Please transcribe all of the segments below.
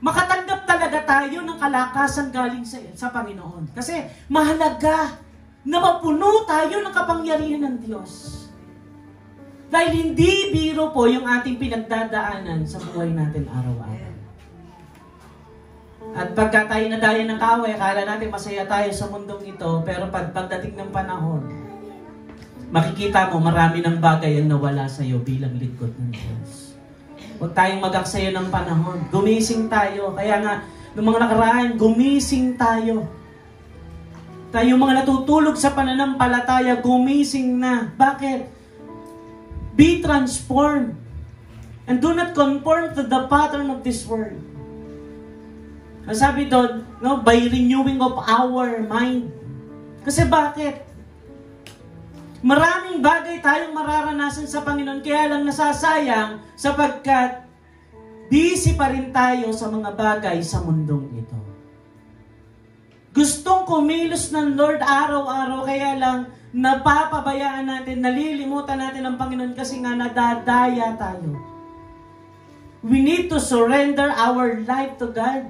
makatanggap talaga tayo ng kalakasan galing sa Panginoon. Kasi mahalaga na mapuno tayo ng kapangyarihan ng Diyos. Dahil hindi biro po yung ating pinagdadaanan sa buhay natin araw-araw. At pagka tayo nadaya ng kaaway, akala natin masaya tayo sa mundong ito, pero pagdating ng panahon, makikita mo marami ng bagay ang nawala sa iyo bilang lingkod ng Diyos. Huwag tayong mag-aksaya ng panahon. Gumising tayo. Kaya nga, noong mga nakaraan, gumising tayo. Tayo mga natutulog sa pananampalataya, gumising na. Bakit? Be transformed. And do not conform to the pattern of this world. Ang sabi doon, no, by renewing of our mind. Kasi bakit? Maraming bagay tayong mararanasan sa Panginoon, kaya lang nasasayang sapagkat busy pa rin tayo sa mga bagay sa mundong ito. Gustong kumilos ng Lord araw-araw, kaya lang napapabayaan natin, nalilimutan natin ang Panginoon kasi nga nadadaya tayo. We need to surrender our life to God.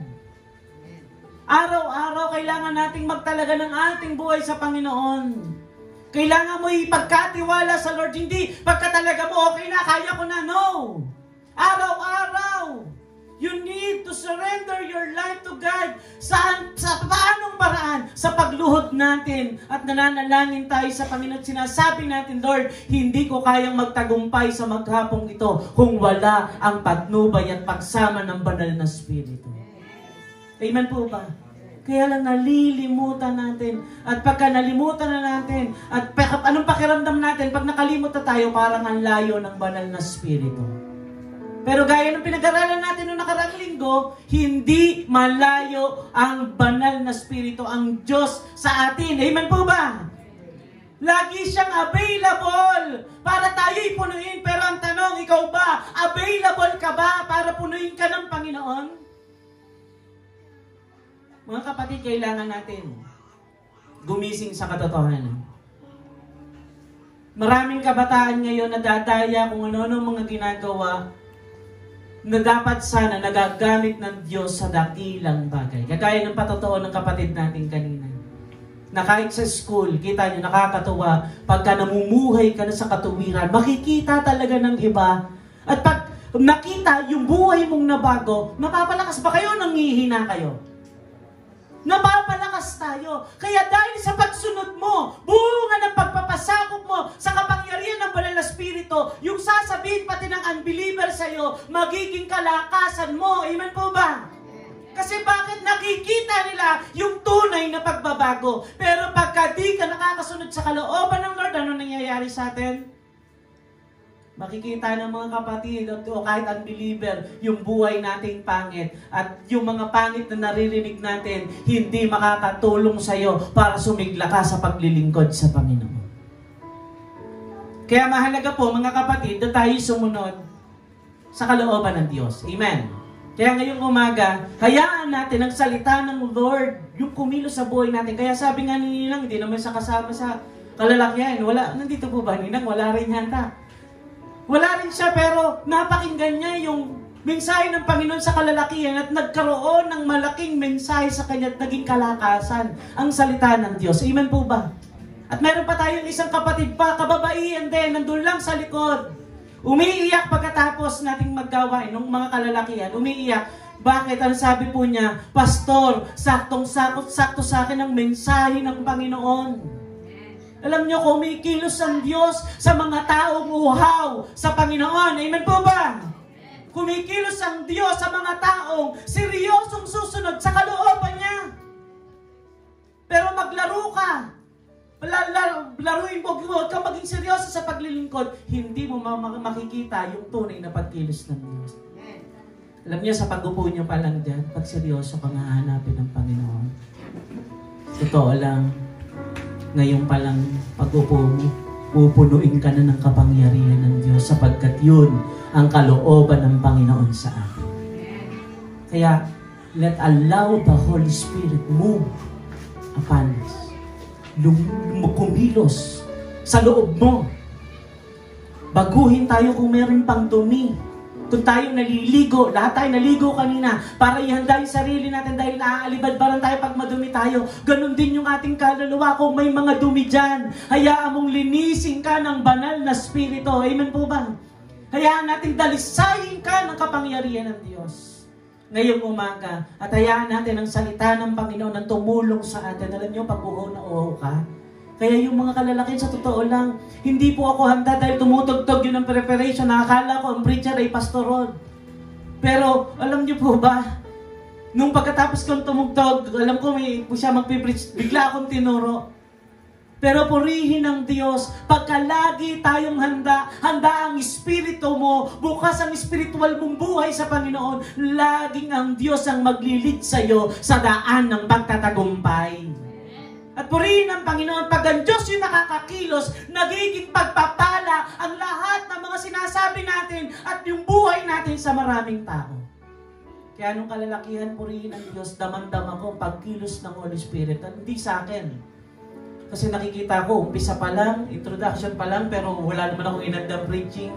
Araw-araw kailangan nating magtalaga ng ating buhay sa Panginoon. Kailangan mo ipagkatiwala sa Lord. Hindi, pagka talaga mo, okay na, kaya ko na. No! Araw-araw, you need to surrender your life to God. Sa paanong paraan? Sa pagluhod natin at nananalangin tayo sa Panginoon. Sinasabi natin, Lord, hindi ko kayang magtagumpay sa maghapong ito kung wala ang patnubay at pagsama ng banal na Espiritu. Amen po ba? Kaya lang nalilimutan natin. At pagka nalimutan na natin, at anong pakiramdam natin, pag nakalimot na tayo, parang ang layo ng banal na Espiritu. Pero gaya ng pinag-aralan natin noong nakaraang linggo, hindi malayo ang banal na Espiritu, ang Diyos sa atin. Amen po ba? Lagi siyang available para tayo ipunuin. Pero ang tanong, ikaw ba? Available ka ba para punuin ka ng Panginoon? Mga kapatid, kailangan natin gumising sa katotohanan. Maraming kabataan ngayon na dadaya kung ano-ano mga ginagawa na dapat sana nagagamit ng Diyos sa dakilang bagay. Kagaya ng patotoo ng kapatid natin kanina. Na kahit sa school, kita nyo, nakakatuwa, pagka namumuhay ka na sa katuwiran, makikita talaga ng iba. At pag nakita yung buhay mong nabago, napapalakas ba kayo o nanghihina kayo? Napapalakas tayo. Kaya dahil sa pagsunod mo, bunga ng pagpapasakop mo sa kapangyarihan ng banal na Espiritu, yung sasabihin pati ng unbeliever sa'yo, magiging kalakasan mo. Amen po ba? Kasi bakit nakikita nila yung tunay na pagbabago? Pero pagka di ka nakakasunod sa kalooban ng Lord, ano nangyayari sa atin? Makikita ng mga kapatid o kahit unbeliever, yung buhay nating pangit. At yung mga pangit na naririnig natin, hindi makakatulong sa'yo para sumigla ka sa paglilingkod sa Panginoon. Kaya mahalaga po mga kapatid na tayo sumunod sa kalooban ng Diyos. Amen. Kaya ngayong umaga, hayaan natin ang salita ng Lord, yung kumilos sa buhay natin. Kaya sabi nga ni Ninang, hindi naman sa kasama sa kalalakihan. Nandito po ba Ninang? Wala rin yata. Wala rin siya, pero napakinggan niya yung mensahe ng Panginoon sa kalalakihan at nagkaroon ng malaking mensahe sa kanya at naging kalakasan ang salita ng Diyos. Amen po ba? At meron pa tayong isang kapatid pa, kababaihan din, nandun lang sa likod. Umiiyak pagkatapos nating maggawain ng mga kalalakihan. Umiiyak. Bakit? Ang sabi po niya, Pastor, sakto sa akin ang mensahe ng Panginoon. Alam niyo, kumikilos ang Diyos sa mga taong uhaw sa Panginoon. Amen po ba? Kumikilos ang Diyos sa mga taong seryosong susunod sa kalooban niya. Pero maglaro ka. Laruin mo, huwag kang maging seryoso sa paglilingkod. Hindi mo makikita yung tunay na pagkilos ng Diyos. Alam niyo, sa pag-upo niyo pa lang dyan, pag seryoso kang hahanapin ng Panginoon. Totoo lang. Ngayon palang pag-upo mo, pupunuin ka na ng kapangyarihan ng Diyos sapagkat yun ang kalooban ng Panginoon sa akin. Kaya, allow the Holy Spirit move upon us. Kumilos sa loob mo. Baguhin tayo kung meron pang dumi. Kung tayo naliligo, lahat tayo naligo kanina para ihanda yung sarili natin dahil naaalibadbaran tayo pag madumi tayo. Ganon din yung ating kaluluwa. Kung may mga dumi dyan, hayaan mong linisin ka ng banal na Espiritu. Amen po ba? Hayaan natin dalisayin ka ng kapangyarihan ng Diyos ngayong umaga. At hayaan natin ang salita ng Panginoon na tumulong sa atin. Alam nyo, pag uho na uho ka, kaya yung mga kalalakin, sa totoo lang, hindi po ako handa dahil tumutugtog yun ng preparation. Nakakala ko ang preacher ay Pastor Rod. Pero, alam niyo po ba, nung pagkatapos kong tumugtog, alam ko may siya magpipreach, bigla akong tinuro. Pero purihin ng Diyos, pagka lagi tayong handa ang espiritu mo, bukas ang espiritual mong buhay sa Panginoon, laging ang Diyos ang maglilid sa'yo sa daan ng pagtatagumpay. At purihin ng Panginoon, pag ang Diyos yung nakakakilos, nagiging pagpapala ang lahat ng mga sinasabi natin at yung buhay natin sa maraming tao. Kaya nung kalalakihan, purihin ng Diyos, damang-dama ko ang pagkilos ng Holy Spirit. At hindi sa akin. Kasi nakikita ko, umpisa pa lang, introduction pa lang, pero wala naman akong inandang preaching.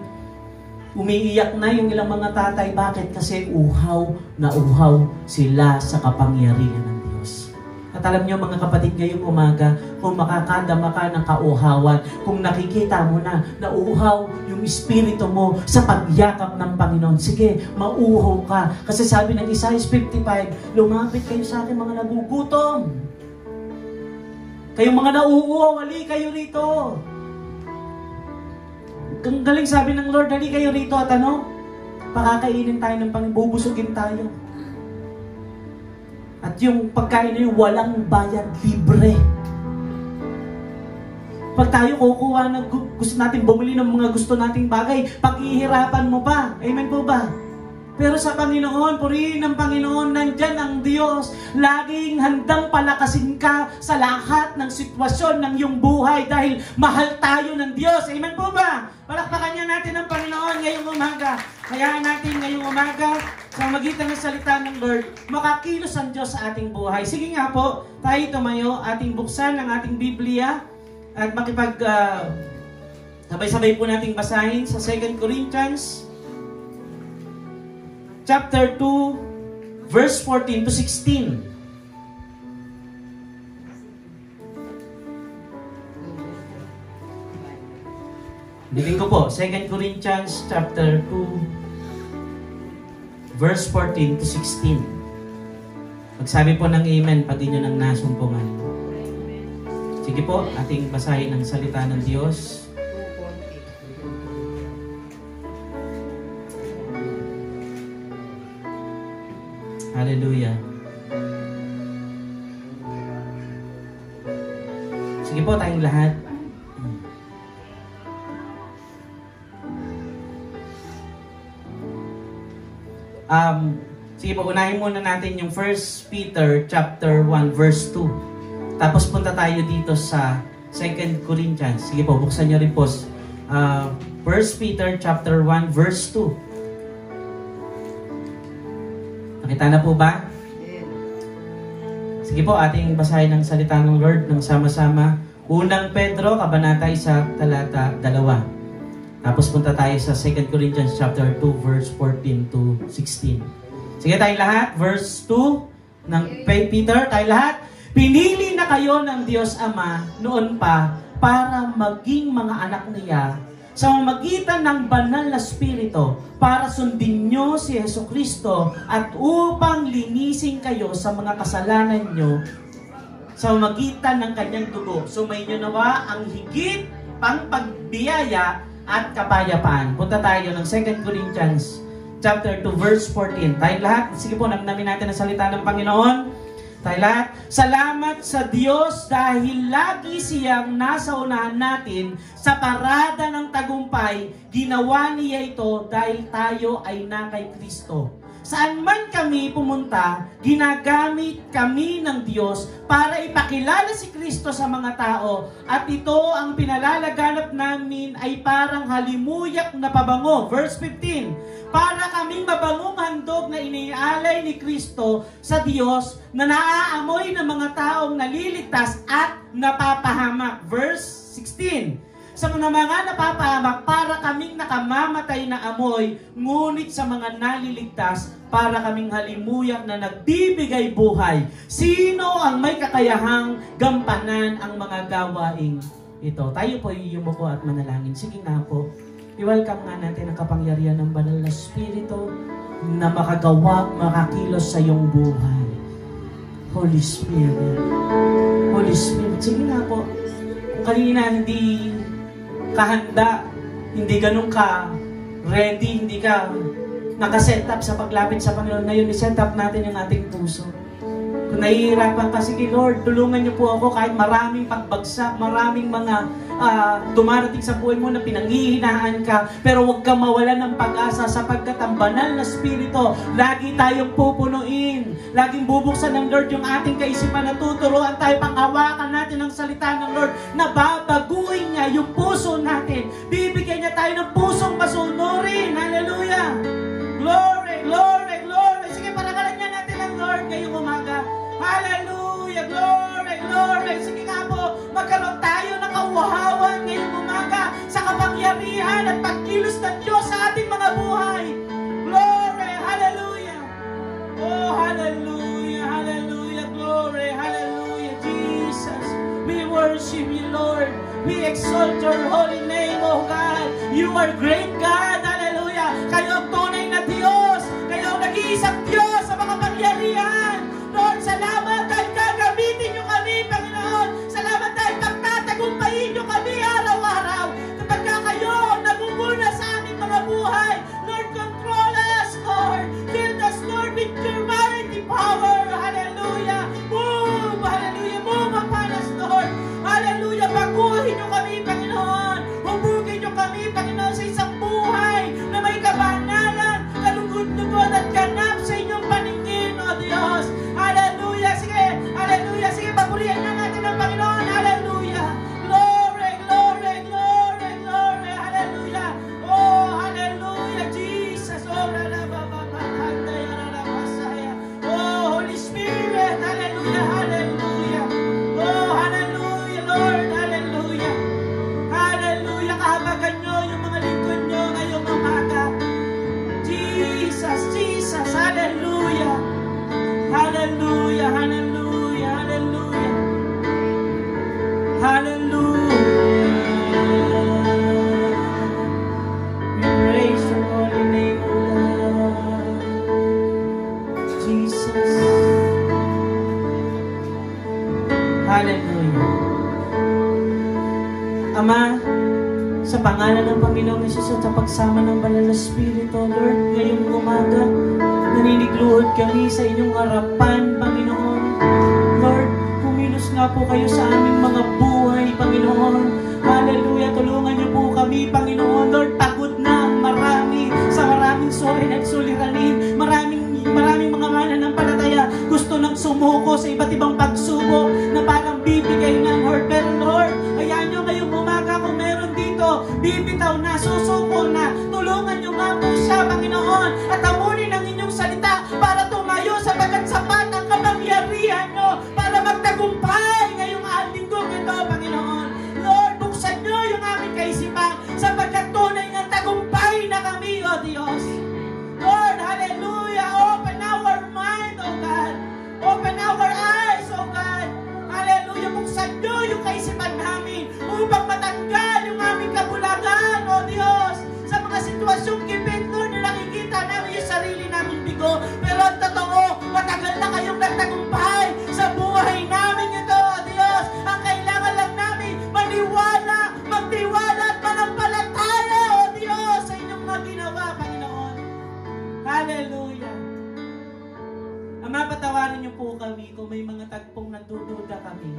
Umiiyak na yung ilang mga tatay. Bakit? Kasi uhaw na uhaw sila sa kapangyarihan ng Diyos. At alam niyo mga kapatid, ngayong umaga, kung makakadama ka ng kauhawan, kung nakikita mo na nauuhaw yung espiritu mo sa pagyakap ng Panginoon, sige, mauhaw ka. Kasi sabi ng Isaiah 55, lumapit kayo sa akin mga nagugutom. Kayong mga nauuhaw, hali kayo rito. Ang galing sabi ng Lord, hali kayo rito at ano? Pakakainin tayo ng Panginoon, bubusugin tayo. At yung pagkain na yun, walang bayad, libre. Pag tayo kukuha ng gusto natin bumili ng mga gusto nating bagay, paghihirapan mo pa. Amen po ba? Pero sa Panginoon, purihin ng Panginoon, nandyan ang Diyos. Laging handang palakasin ka sa lahat ng sitwasyon ng iyong buhay dahil mahal tayo ng Diyos. Amen po ba? Palakpakan niya natin ang Panginoon ngayong umaga. Hayaan natin ngayong umaga, sa magitan ng salita ng Lord, makakilos ang Diyos sa ating buhay. Sige nga po, tayo tumayo, ating buksan ang ating Biblia at sabay-sabay po nating basahin sa 2 Corinthians chapter 2, verse 14 to 16. Bilhin ko po, 2 Corinthians chapter 2, verse 14 to 16. Magsabi po ng amen pag inyo nang nasumpungan. Sige po, ating basahin ang salita ng Diyos. Hallelujah. Sige po tayong lahat. Sige po, unahin muna natin yung 1 Peter chapter 1 verse 2. Tapos punta tayo dito sa 2 Corinthians. Sige po, buksan nyo rin po. 1 Peter chapter 1 verse 2. Nakita na po ba? Sige po, ating basahin ang salita ng Lord ng sama-sama. Unang Pedro, kabanata 1, talata 2. Tapos punta tayo sa 2 Corinthians chapter 2, verse 14 to 16. Sige tayo lahat, verse 2 ng Peter, tayo lahat. Pinili na kayo ng Diyos Ama noon pa para maging mga anak niya sa mamagitan ng banal na Espiritu para sundin nyo si Jesucristo at upang linisin kayo sa mga kasalanan nyo sa mamagitan ng kanyang dugo. Sumayin nyo nawa ang higit pang pagbiyaya at kapayapaan. Punta tayo ng 2 Corinthians chapter 2 verse 14. Tayo lahat, sige po, namin natin ang salita ng Panginoon. Tayo lahat, salamat sa Diyos dahil lagi siyang nasa unahan natin sa parada ng tagumpay. Ginawa niya ito dahil tayo ay na kay Kristo. Saan man kami pumunta, ginagamit kami ng Diyos para ipakilala si Kristo sa mga tao. At ito ang pinalalaganap namin ay parang halimuyak na pabango. Verse 15, para kaming mabangong handog na inialay ni Kristo sa Diyos na naaamoy ng mga taong naliligtas at napapahamak. Verse 16, sa mga napapahamak para kaming nakamamatay na amoy, ngunit sa mga naliligtas para kaming halimuyak na nagbibigay buhay. Sino ang may kakayahang gampanan ang mga gawaing ito? Tayo po yumuko at manalangin. Sige nga po, i-welcome nga natin ang kapangyarihan ng Banal na Espiritu na makagawa, makakilos sa iyong buhay. Holy Spirit. Holy Spirit. Sige nga po, kung kanina hindi kahanda, hindi ganun ka ready, hindi ka nakaset up sa paglapit sa Panginoon, ngayon i-set up natin yung ating puso. Kung nahihirapan ka, sige Lord, tulungan niyo po ako kahit maraming pagbagsak, maraming mga dumarating sa buhay mo na pinanghihinaan ka, pero huwag kang mawala ng pag-asa sapagkat ang Banal na Espiritu, lagi tayong pupunuin, laging bubuksan ng Lord yung ating kaisipan na tuturuan tayo, panghawakan natin ang salita ng Lord na babaguhin niya yung puso natin, bibigyan niya tayo ng pusong masunurin. Hallelujah! Glory, glory, glory. Sige, parangalan niya natin ang Lord ngayong umaga. Hallelujah, glory, glory. Sige nga po, magkaroon tayo ng kauhawan ngayong umaga sa kapangyarihan at pagkilos ng Diyos sa ating mga buhay. Glory, hallelujah. Oh, hallelujah, hallelujah, glory, hallelujah, Jesus. We worship you, Lord. We exalt your holy name, oh God. You are great God, hallelujah. Kayo ang tunay na Diyos. Kayo ang nag-iisang Diyos sa mga pangyarihan. Lord, salamat dahil gagamitin niyo kami, Panginoon. Salamat dahil pagtatagumpayin niyo kami araw-araw. Kapag kayo naguguna sa aming mga buhay, Lord, control us, Lord. Fill us, Lord, with your mighty power. Hallelujah. Move, hallelujah. Move upon us, Lord. Hallelujah. Baguhin niyo kami, Panginoon. Hubugin niyo kami, Panginoon, sa isang buhay na may kabanalan, kalugod-lugod at ganap sa inyong paningin, O Diyos. Hallelujah. Sige, hallelujah. Sige, papurihan na natin ang Panginoon. Hallelujah. Glory, glory, glory, glory. Hallelujah. Oh, hallelujah, Jesus. Oh, oh, Holy Spirit. Hallelujah, hallelujah. Oh, hallelujah, Lord. Hallelujah. Hallelujah. Kahabagan nyo yung mga lingkod nyo ngayong umaga. Jesus, Jesus. Hallelujah. Hallelujah, hallelujah, hallelujah. Hallelujah. We praise your holy name, O God. Jesus. Hallelujah. Ama, sa pangalan ng Panginoong Hesus at sa pagsama ng Banal na Espiritu, Lord, ngayong umaga, naninigluhod kami sa inyong harapan, Panginoon. Lord, kumilos nga po kayo sa aming mga buhay, Panginoon. Hallelujah, tulungan niyo po kami, Paginoon. Lord, pagod na ang marami sa maraming surin at suliranin. Maraming mga mananampalataya gusto nang sumuko sa iba't ibang pagsubok na parang bibigay ng Lord. Pero Lord, hayaan niyo ngayong umaga kung meron dito, bibitaw na, susuko na. Tulungan niyo nga po siya, Panginoon, at amunin ang inyong salita para tumayo sapagkat sapat ang kapangyarihan niyo para magtagumpay ngayong linggong ito, Panginoon. Lord, buksan niyo yung aming kaisipan sapagkat tunay ng tagumpay na kami, O Diyos. Lord, hallelujah, open our mind, O God. Open our eyes, O God. Hallelujah, buksan niyo yung kaisipan namin upang matanggal yung aming kabulagan, O Diyos. Sa mga sitwasyong gipit, Lord, na nakikita namin yung sarili namin bigo. Pero ang totoo, matagal na kayong nagtagumpay sa buhay namin ito, O Diyos. Ang kailangan lang namin, magtiwala at manampalataya, O Diyos, sa inyong mga ginawa, Panginoon. Hallelujah. Ama, patawarin niyo po kami kung may mga tagpong nagdududa kami.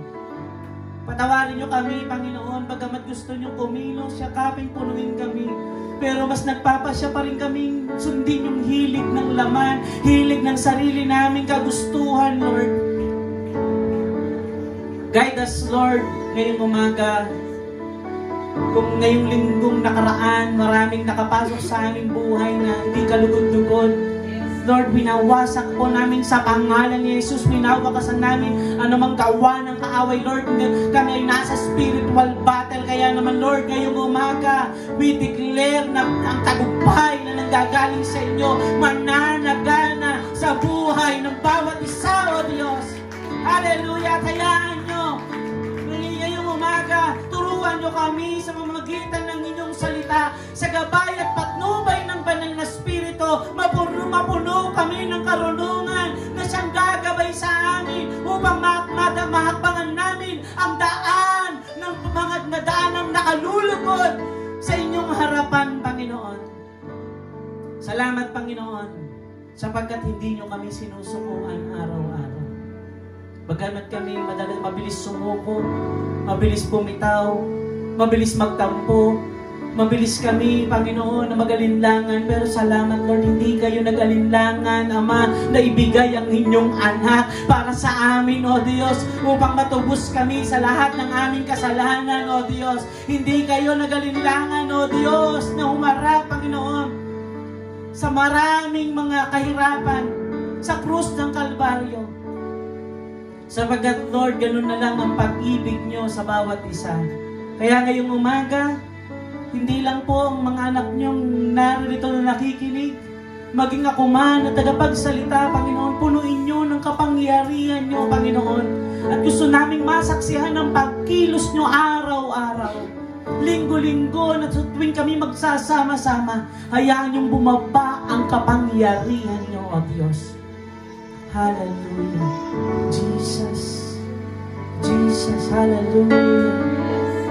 Patawarin niyo kami, Panginoon, bagamat gusto niyo kumilos, yakapin, punuin kami. Pero mas nagpapasya pa rin kaming sundin yung hilig ng laman, hilig ng sarili naming kagustuhan, Lord. Guide us, Lord, ngayong umaga. Kung ngayong linggong nakaraan, maraming nakapasok sa aming buhay na hindi kalugod-lugod. Lord, winawasak po namin sa pangalan ni Jesus. Winawakasan namin anumang gawa ng kaaway, Lord. Kami ay nasa spiritual battle. Kaya naman, Lord, ngayong umaga, we declare na ang tagumpay na nanggagaling sa inyo, mananagana sa buhay ng bawat isa, O Diyos. Hallelujah! Kayaan nyo. Ngayong umaga, turuan nyo kami sa mamagitan ng inyong salita, sa gabay at patnubay ng banal na Espiritu, mapuno kami ng karunungan na siyang gagabay sa amin upang mahakbangan namin ang daan ng mga daanang nakalulugod sa inyong harapan, Panginoon. Salamat, Panginoon, sapagkat hindi nyo kami sinusukuan araw-araw. Bagamat kami mabilis sumuko, mabilis bumitaw, mabilis magtampo, mabilis kami, Panginoon, na mag-alinlangan. Pero salamat, Lord, hindi kayo nag-alinlangan, Ama, na ibigay ang inyong anak para sa amin, O Diyos, upang matubos kami sa lahat ng aming kasalanan, O Diyos. Hindi kayo nag-alinlangan, O Diyos, na humarap, Panginoon, sa maraming mga kahirapan sa krus ng Kalbaryo. Sapagkat, Lord, ganun na lang ang pag-ibig nyo sa bawat isa. Kaya ngayong umaga, hindi lang po ang mga anak nyong narito na nakikinig, maging ako man na tagapagsalita, Panginoon, punuin nyo ng kapangyarihan nyo, Panginoon. At gusto naming masaksihan ng pagkilos nyo araw-araw, linggo-linggo, na tuwing kami magsasama-sama, hayaan nyong bumaba ang kapangyarihan nyo, O Diyos. Hallelujah. Jesus. Jesus. Hallelujah.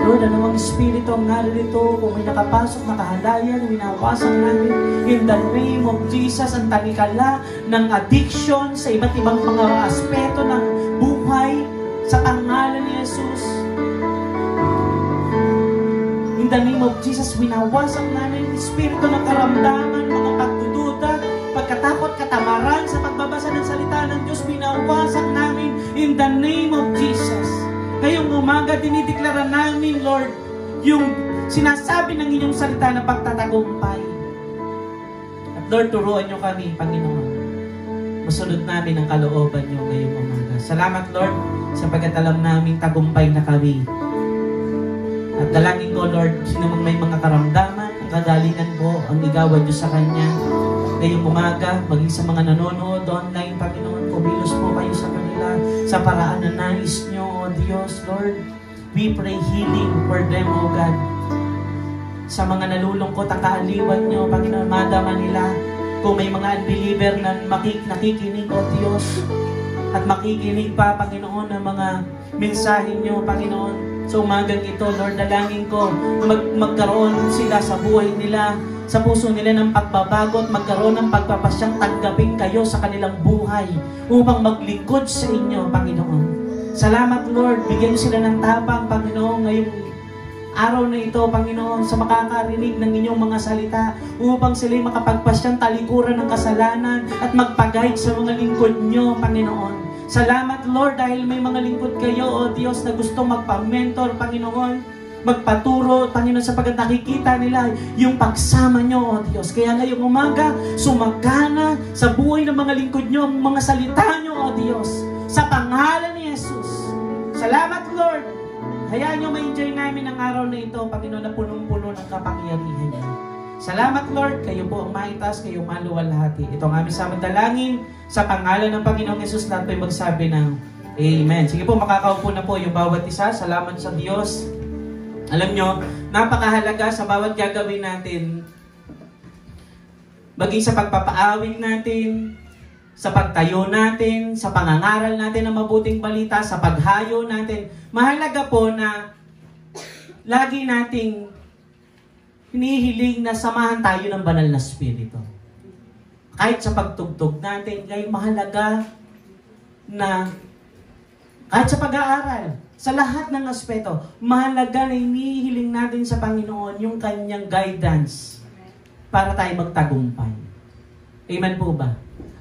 Lord, anumang espiritu ang narito, kung may nakapasok na kahalayan, winawasan namin in the name of Jesus ang talikala ng addiction sa iba't ibang mga aspeto ng buhay sa pangalan ni Jesus. In the name of Jesus, winawasan namin espiritu ng karamdaman, mga pagdududa, pagkatakot, katamaran sa pagbabasa ng salita ng Diyos, winawasan namin in the name of Jesus. Ngayong umaga, dinideklara namin, Lord, yung sinasabi ng inyong salita na pagtatagumpay. At Lord, turuan nyo kami, Panginoon. Masunod namin ang kalooban nyo ngayong umaga. Salamat, Lord, sapagkat alam namin tagumpay na kami. At dalangin ko, Lord, sino mang may mga karamdaman, ang kagalingan po, ang igawan nyo sa Kanya. Ngayong umaga, maging sa mga nanonood online, Panginoon, kumilos po kayo sa kanila sa paraan na nais nyo, O Diyos, Lord. We pray healing for them, O God. Sa mga nalulungkot ang kaaliwan nyo, Panginoon, madama nila. Kung may mga unbeliever na nakikinig, O Diyos, at makikinig pa, Panginoon, ng mga mensahe nyo, Panginoon. Sa umagang ito, Lord, dalangin ko, magkaroon sila sa buhay nila, sa puso nila ng pagbabago at magkaroon ng pagpapasyang tanggapin kayo sa kanilang buhay upang maglingkod sa inyo, Panginoon. Salamat, Lord. Bigyan sila ng tapang, Panginoon, ngayong araw na ito, Panginoon, sa makakarinig ng inyong mga salita upang sila'y makapagpasyang talikuran ng kasalanan at magpag-guide sa mga lingkod nyo, Panginoon. Salamat, Lord, dahil may mga lingkod kayo, O Diyos, na gusto magpa-mentor, Panginoon, magpaturo, Panginoon, sapagkat nakikita nila yung pagsama nyo, O Diyos. Kaya ngayong umaga, sumagana sa buhay ng mga lingkod nyo ang mga salita nyo, O Diyos, sa pangalan ni Jesus. Salamat, Lord. Hayaan nyo ma-enjoy namin ang araw na ito, Panginoon, na punong-puno ng kapangyarihan nyo. Salamat, Lord. Kayo po ang maitas, kayo maluwalhati. Ito ang aming samandalangin sa pangalan ng Panginoong Jesus. Lahat po'y magsabi ng Amen. Sige po, makakaupo na po yung bawat isa. Salamat sa Diyos. Alam nyo, napakahalaga sa bawat gagawin natin, maging sa pagpapaawit natin, sa pagtayo natin, sa pangangaral natin ng mabuting balita, sa paghayo natin. Mahalaga po na lagi nating hinihiling na samahan tayo ng banal na Espiritu. Kahit sa pagtugtog natin, kahit mahalaga na kahit sa pag-aaral, sa lahat ng aspeto, mahalaga na hinihiling natin sa Panginoon yung kanyang guidance para tayo magtagumpay. Amen po ba?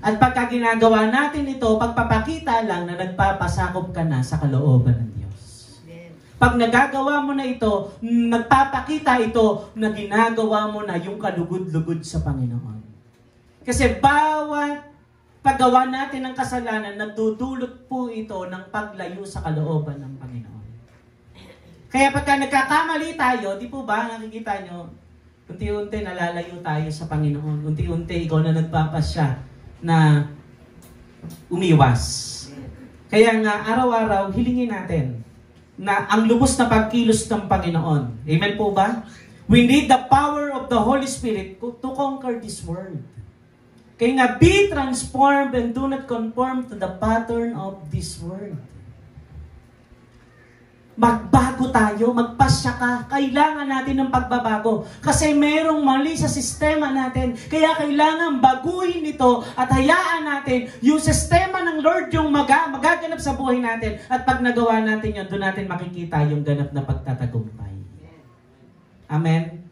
At pagka ginagawa natin ito, pagpapakita lang na nagpapasakop ka na sa kalooban ng Diyos. Pag nagagawa mo na ito, nagpapakita ito na ginagawa mo na yung kalugod-lugod sa Panginoon. Kasi bawat paggawa natin ng kasalanan, nagdudulot po ito ng paglayo sa kalooban ng Panginoon. Kaya pagka nagkakamali tayo, di po ba, nakikita nyo, unti-unti nalalayo tayo sa Panginoon. Unti-unti ikaw na nagpapasya na umiwas. Kaya nga, araw-araw, hilingin natin na ang lubos na pagkilos ng Panginoon. Amen po ba? We need the power of the Holy Spirit to conquer this world. Kaya nga, be transformed and do not conform to the pattern of this world. Magbago tayo, magpasya ka. Kailangan natin ng pagbabago. Kasi merong mali sa sistema natin. Kaya kailangan baguhin ito at hayaan natin yung sistema ng Lord yung magaganap sa buhay natin. At pag nagawa natin yun, doon natin makikita yung ganap na pagtatagumpay. Amen?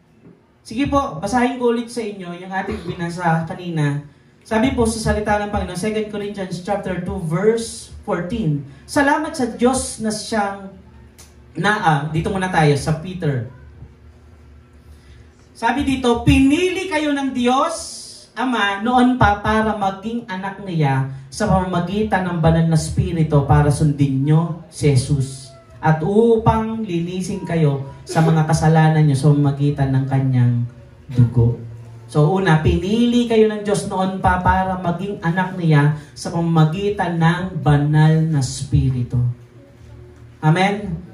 Sige po, basahin ko ulit sa inyo yung ating binasa kanina. Sabi po sa salita ng Panginoon, 2 Corinthians chapter 2 verse 14. Salamat sa Diyos na siyang dito muna tayo sa Peter. Sabi dito, pinili kayo ng Diyos Ama noon pa para maging anak niya sa pamamagitan ng banal na Espiritu para sundin nyo si Jesus at upang linisin kayo sa mga kasalanan nyo sa pamamagitan ng kanyang dugo. So una, pinili kayo ng Diyos noon pa para maging anak niya sa pamamagitan ng banal na Espiritu. Amen?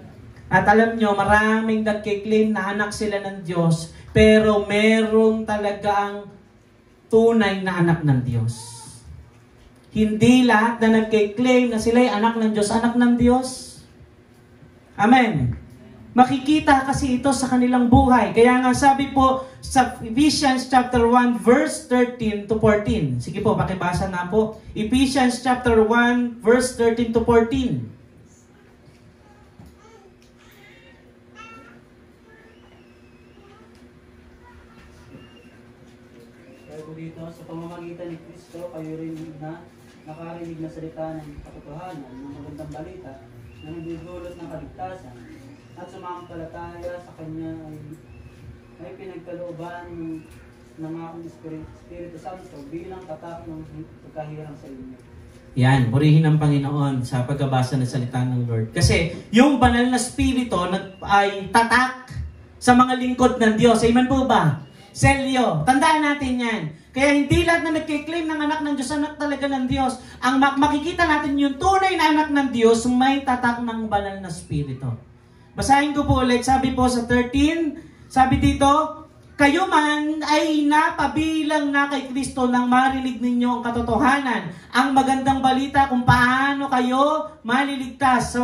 At alam nyo, maraming nagkiklaim na anak sila ng Diyos, pero merong talagang tunay na anak ng Diyos. Hindi lahat na nagkiklaim na sila ay anak ng Diyos, anak ng Diyos. Amen? Makikita kasi ito sa kanilang buhay. Kaya nga sabi po sa Ephesians chapter 1 verse 13 to 14. Sige po, pakibasa na po. Ephesians chapter 1 verse 13 to 14. Dito, sa pamamagitan ni Kristo, kayo rin na nakarinig na salita ng katotohanan ng magandang balita na nagdudulot ng kaligtasan at sumampalataya sa Kanya ay pinagkalooban ng aking Espiritu Santo bilang tatak ng pagkahirang sa inyo. Yan, purihin ang Panginoon sa pagbabasa ng salita ng Lord. Kasi yung banal na Espiritu ay tatak sa mga lingkod ng Diyos. Amen po ba? Selyo. Tandaan natin yan. Kaya hindi lahat na nagkiklaim ng anak ng Diyos, anak talaga ng Diyos. Ang makikita natin yung tunay na anak ng Diyos, may tatak ng banal na Espiritu. Basahin ko po ulit. Sabi po sa 13, sabi dito, kayo man ay napabilang na kay Kristo nang marinig ninyo ang katotohanan. Ang magandang balita kung paano kayo maliligtas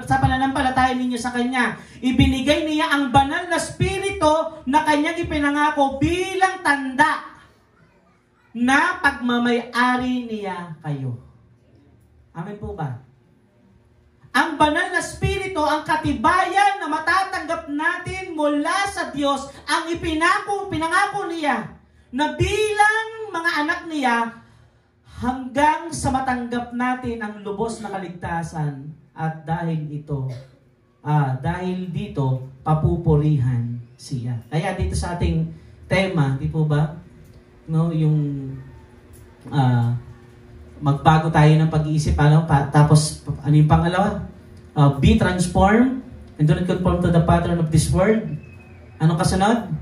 sa pananampalataya ninyo sa Kanya. Ibinigay niya ang banal na Espiritu na Kanyang ipinangako bilang tanda na pagmamay-ari niya kayo. Amen po ba? Ang banal na Espiritu, ang katibayan na matatanggap natin mula sa Diyos, ang pinangako niya na bilang mga anak niya hanggang sa matanggap natin ang lubos na kaligtasan at dahil dito papupurihan siya. Kaya dito sa ating tema, di po ba? No, yung magbago tayo ng pag-iisip, tapos ano yung pangalawa? Be transformed and do not conform to the pattern of this world. Anong kasunod?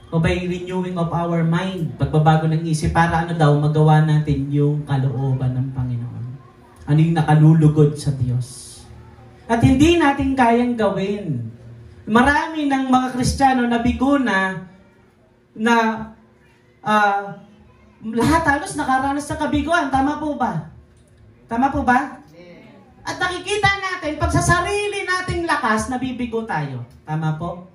O by renewing of our mind, pagbabago ng isip para magawa natin yung kalooban ng Panginoon. Ano yung nakalulugod sa Diyos. At hindi natin kayang gawin. Marami ng mga Kristiyano nabigo na lahat halos nakaranas sa kabiguan. Tama po ba? Tama po ba? At nakikita natin, pag sa sarili nating lakas, nabibigo tayo. Tama po?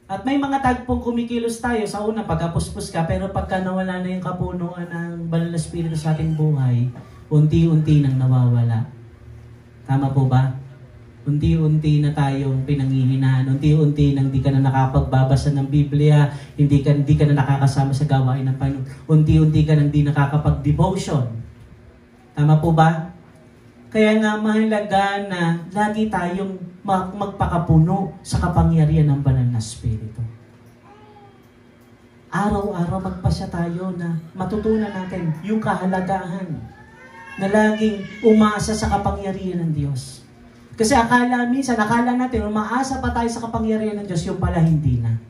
At may mga tagpong kumikilos tayo sa una, pagkapuspos ka, pero pagka nawala na yung kapunuan ng banal na Espiritu sa ating buhay, unti-unti nang nawawala. Tama po ba? Unti-unti na tayong pinanghihinaan, unti-unti nang di ka na nakapagbabasa ng Biblia, hindi ka na nakakasama sa gawain ng Panginoon, unti-unti ka nang di nakakapag-devotion. Tama po ba? Kaya nga mahalaga na lagi tayong magpakapuno sa kapangyarihan ng banal na Espiritu. araw-araw magpasya tayo na matutunan natin yung kahalagahan na laging umasa sa kapangyarihan ng Diyos. Kasi minsan akala natin, umaasa pa tayo sa kapangyarihan ng Diyos, yung pala hindi na.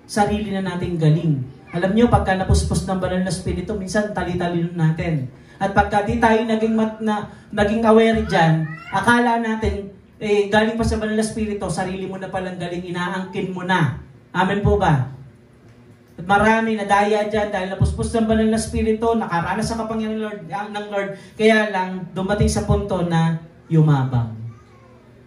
Sarili na nating galing. Alam nyo, pagka napuspos ng banal na spirito, minsan tali-talino natin. At pagka di tayo naging aware dyan, akala natin, galing pa sa banal na spirito, sarili mo na palang galing, inaangkin mo na. Amen po ba? At marami na daya dyan dahil napuspos ng banal na spirito, nakaranas sa kapangyarihan ng Lord, kaya lang dumating sa punto na yumabang.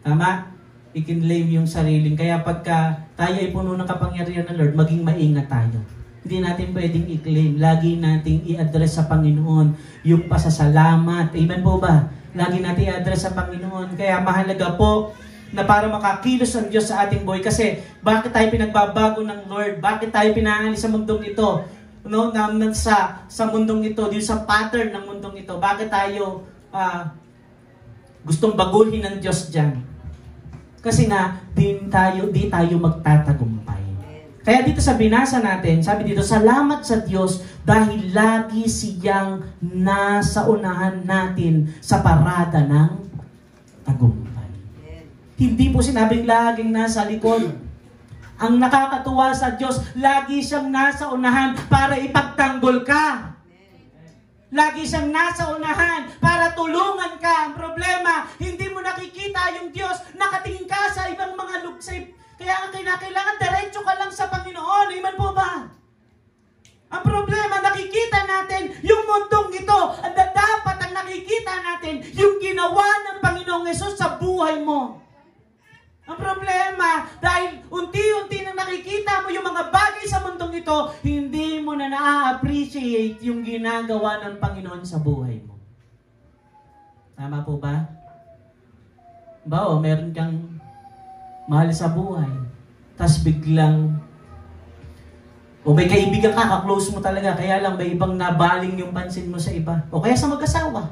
Tama? I-claim yung sariling. Kaya pagka tayo ay puno ng kapangyarihan ng Lord, maging maingat tayo. Hindi natin pwedeng i-claim. Lagi nating i-address sa Panginoon yung pasasalamat. Amen po ba? Lagi natin i-address sa Panginoon. Kaya mahalaga po na para makakilos ang Diyos sa ating buhay. Kasi bakit tayo pinagbabago ng Lord? Bakit tayo pinaalis sa mundong ito? No? Sa mundong ito, sa pattern ng mundong ito. Bakit tayo gustong bagulhin ng Diyos dyan? Kasi nga, di tayo magtatagumpay. Kaya dito sa binasa natin, sabi dito, salamat sa Diyos dahil lagi siyang nasa unahan natin sa parada ng tagumpay. Hindi po sinabing laging nasa likod. Ang nakakatuwa sa Diyos, lagi siyang nasa unahan para ipagtanggol ka. Lagi siyang nasa unahan para tulungan ka. Ang problema, hindi mo nakikita yung Diyos, nakatingin ka sa ibang mga lugsay. Kaya ang kinakailangan, diretso ka lang sa Panginoon. Amen po ba? Ang problema, nakikita natin yung mundong ito. Ang dapat ang nakikita natin, yung ginawa ng Panginoong Yesus sa buhay mo. Ang problema, dahil unti-unti na nakikita mo yung mga bagay sa mundong ito, hindi mo na na-appreciate yung ginagawa ng Panginoon sa buhay mo. Tama po ba? Meron kang mahal sa buhay, tas biglang may kaibigan ka, ka-close mo talaga, kaya lang may ibang nabaling yung pansin mo sa iba. O kaya sa mag-asawa.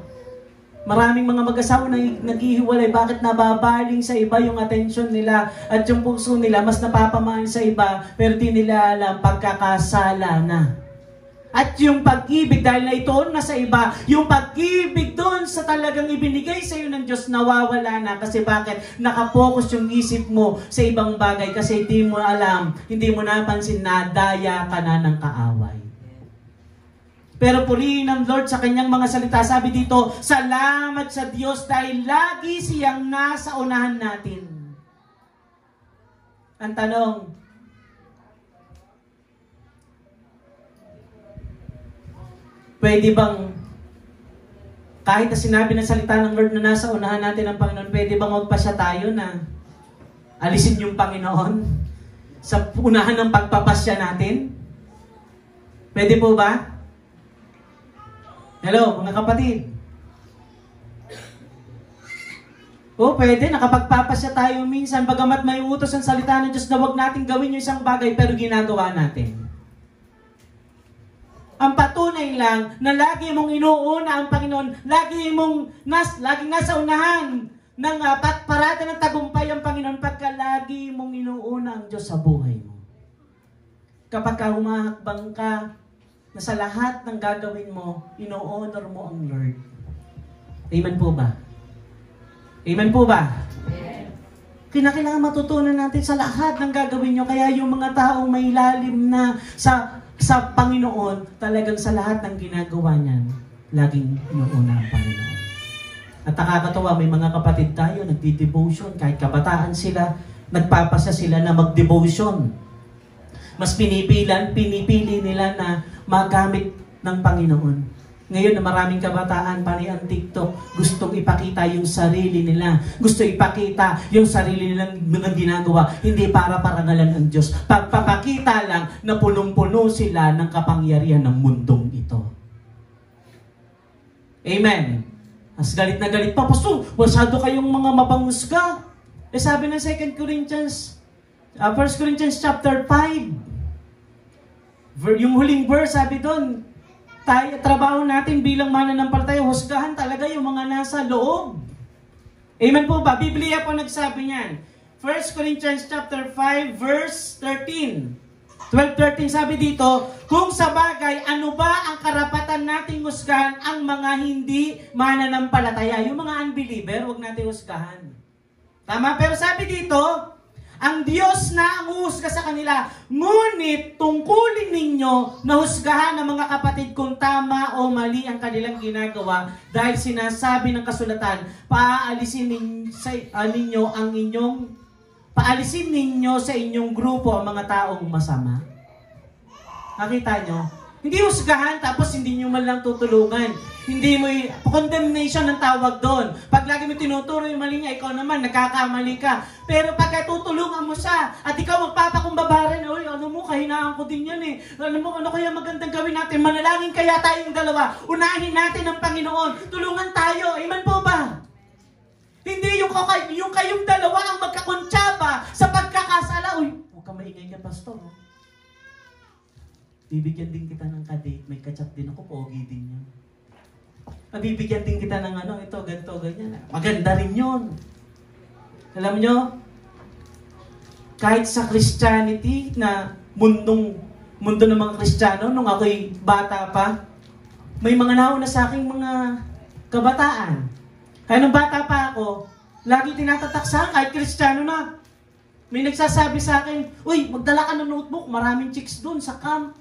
Maraming mga mag-asawa na naghihiwalay, bakit nababaling sa iba yung atensyon nila at yung puso nila, mas napapamahal sa iba, pero di nila alam pagkakasala na. At yung pag-ibig, dahil naituon na sa iba, yung pag-ibig doon sa talagang ibinigay sa iyo ng Diyos, nawawala na. Kasi bakit? Nakapokus yung isip mo sa ibang bagay kasi hindi mo alam, hindi mo napansin na daya ka na ng kaaway. Pero purihin ng Lord sa kanyang mga salita. Sabi dito, salamat sa Diyos dahil lagi siyang nasa unahan natin. Ang tanong, pwede bang, kahit na sinabi ng salita ng Lord na nasa unahan natin ang Panginoon, pwede bang magpasya tayo na alisin yung Panginoon sa unahan ng pagpapasya natin? Pwede po ba? Hello, mga kapatid. Pwede, nakapagpapasya tayo minsan, bagamat may utos ang salita ng Diyos na huwag natin gawin yung isang bagay, pero ginagawa natin. Ang patunay lang na lagi mong inuuna ang Panginoon, laging nasa unahan ng parada ng tagumpay ang Panginoon pagka lagi mong inuuna ang Diyos sa buhay mo. Kapag humahakbang ka, na sa lahat ng gagawin mo, ino-honor mo ang Lord. Amen po ba? Amen po ba? Kinakailangan matutunan natin sa lahat ng gagawin nyo. Kaya yung mga taong may lalim na sa Panginoon, talagang sa lahat ng ginagawa niyan, laging inuuna ang Panginoon. At nakakatawa, may mga kapatid tayo, nagdi-devotion, kahit kabataan sila, nagpapasa sila na mag-devotion. Mas pinipili nila na magamit ng Panginoon. Ngayon na maraming kabataan, pari ang TikTok, gustong ipakita yung sarili nila. Gusto ipakita yung sarili nilang mga ginagawa, hindi para parangalan ang Diyos. Pagpapakita lang na punong-puno sila ng kapangyarihan ng mundong ito. Amen. As galit na galit pa, Pastor, wasado kayong mga mapanghusga. Sabi ng 1 Corinthians chapter 5, yung huling verse, sabi doon, trabaho natin bilang mananampalataya, husgahan talaga yung mga nasa loob. Amen po ba? Biblia po nagsabi niyan. 1 Corinthians chapter 5 verse 13. 12:13 sabi dito, kung sa bagay, ano ba ang karapatan nating husgahan ang mga hindi mananampalataya? Yung mga unbeliever, huwag natin husgahan. Tama? Pero sabi dito, ang Diyos na ang uhusga sa kanila, ngunit tungkulin ninyo na husgahan ng mga kapatid kung tama o mali ang kanilang ginagawa dahil sinasabi ng kasulatan, paalisin ninyo sa inyong grupo ang mga taong masama. Nakita nyo? Hindi husgahan tapos hindi nyo man lang tutulungan. Hindi mo condemnation ang tawag doon. Pag lagi mo tinuturo yung mali niya, ikaw naman, nagkakamali ka. Pero pagka tutulungan mo siya, at ikaw magpapakumbabaran, uy, ano mo, kahinaan ko din yan eh. Ano mo, ano kaya magandang gawin natin? Manalangin kaya tayong dalawa. Unahin natin ang Panginoon. Tulungan tayo. Amen po ba? Hindi yung kayong dalawa ang magkakontsaba sa pagkakasala. Uy, huwag ka maingay ka, pastor. Bibigyan din kita ng kadate. May kachat din ako, pogi din yun. Mabibigyan din kita ng ano, ito, ganito, ganyan. Maganda rin yun. Alam nyo, kahit sa Christianity na mundo ng mga Kristiyano, nung ako'y bata pa, may mga nauna sa aking mga kabataan. Kaya nung bata pa ako, lagi tinatatak sa akin, kahit Kristiyano na. May nagsasabi sa akin, uy, magdala ka ng notebook, maraming chicks doon sa camp.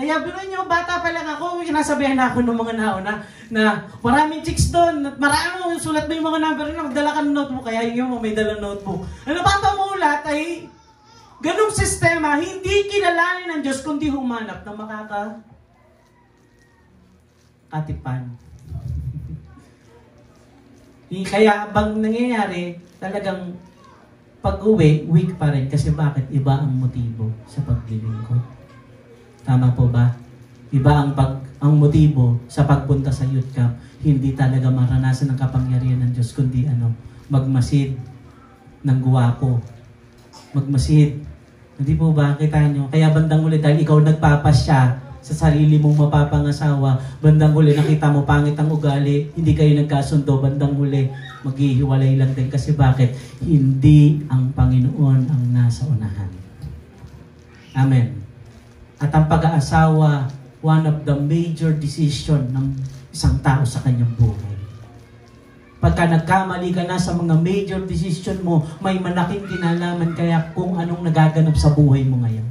Kaya biruin nyo, bata pa lang ako, sinasabihan na ako ng mga nauna na maraming chicks doon, marami sulat mo yung mga number na, magdala ka ng notebook, kaya yung may dalang notebook. Ano ba pamulat ay ganung sistema, hindi kilalanin ng Diyos kundi humanap ng makakatipan. Kaya bang nangyayari, talagang pag-uwi, weak pa rin. Kasi bakit? Iba ang motibo sa paglilingkod. Tama po ba? Iba ang motibo sa pagpunta sa youth camp. Hindi talaga maranasan ng kapangyarihan ng Diyos, kundi magmasid ng guwapo. Magmasid. Hindi po ba? Kita nyo? Kaya bandang ulit, dahil ikaw nagpapasya sa sarili mong mapapangasawa, bandang huli nakita mo pangit ang ugali, hindi kayo nagkasundo, bandang huli maghihiwalay lang din. Kasi bakit? Hindi ang Panginoon ang nasa unahan. Amen. At ang pag-aasawa, one of the major decision ng isang tao sa kanyang buhay. Pagka nagkamali ka na sa mga major decision mo, may malaking kinalaman kaya kung anong nagaganap sa buhay mo ngayon.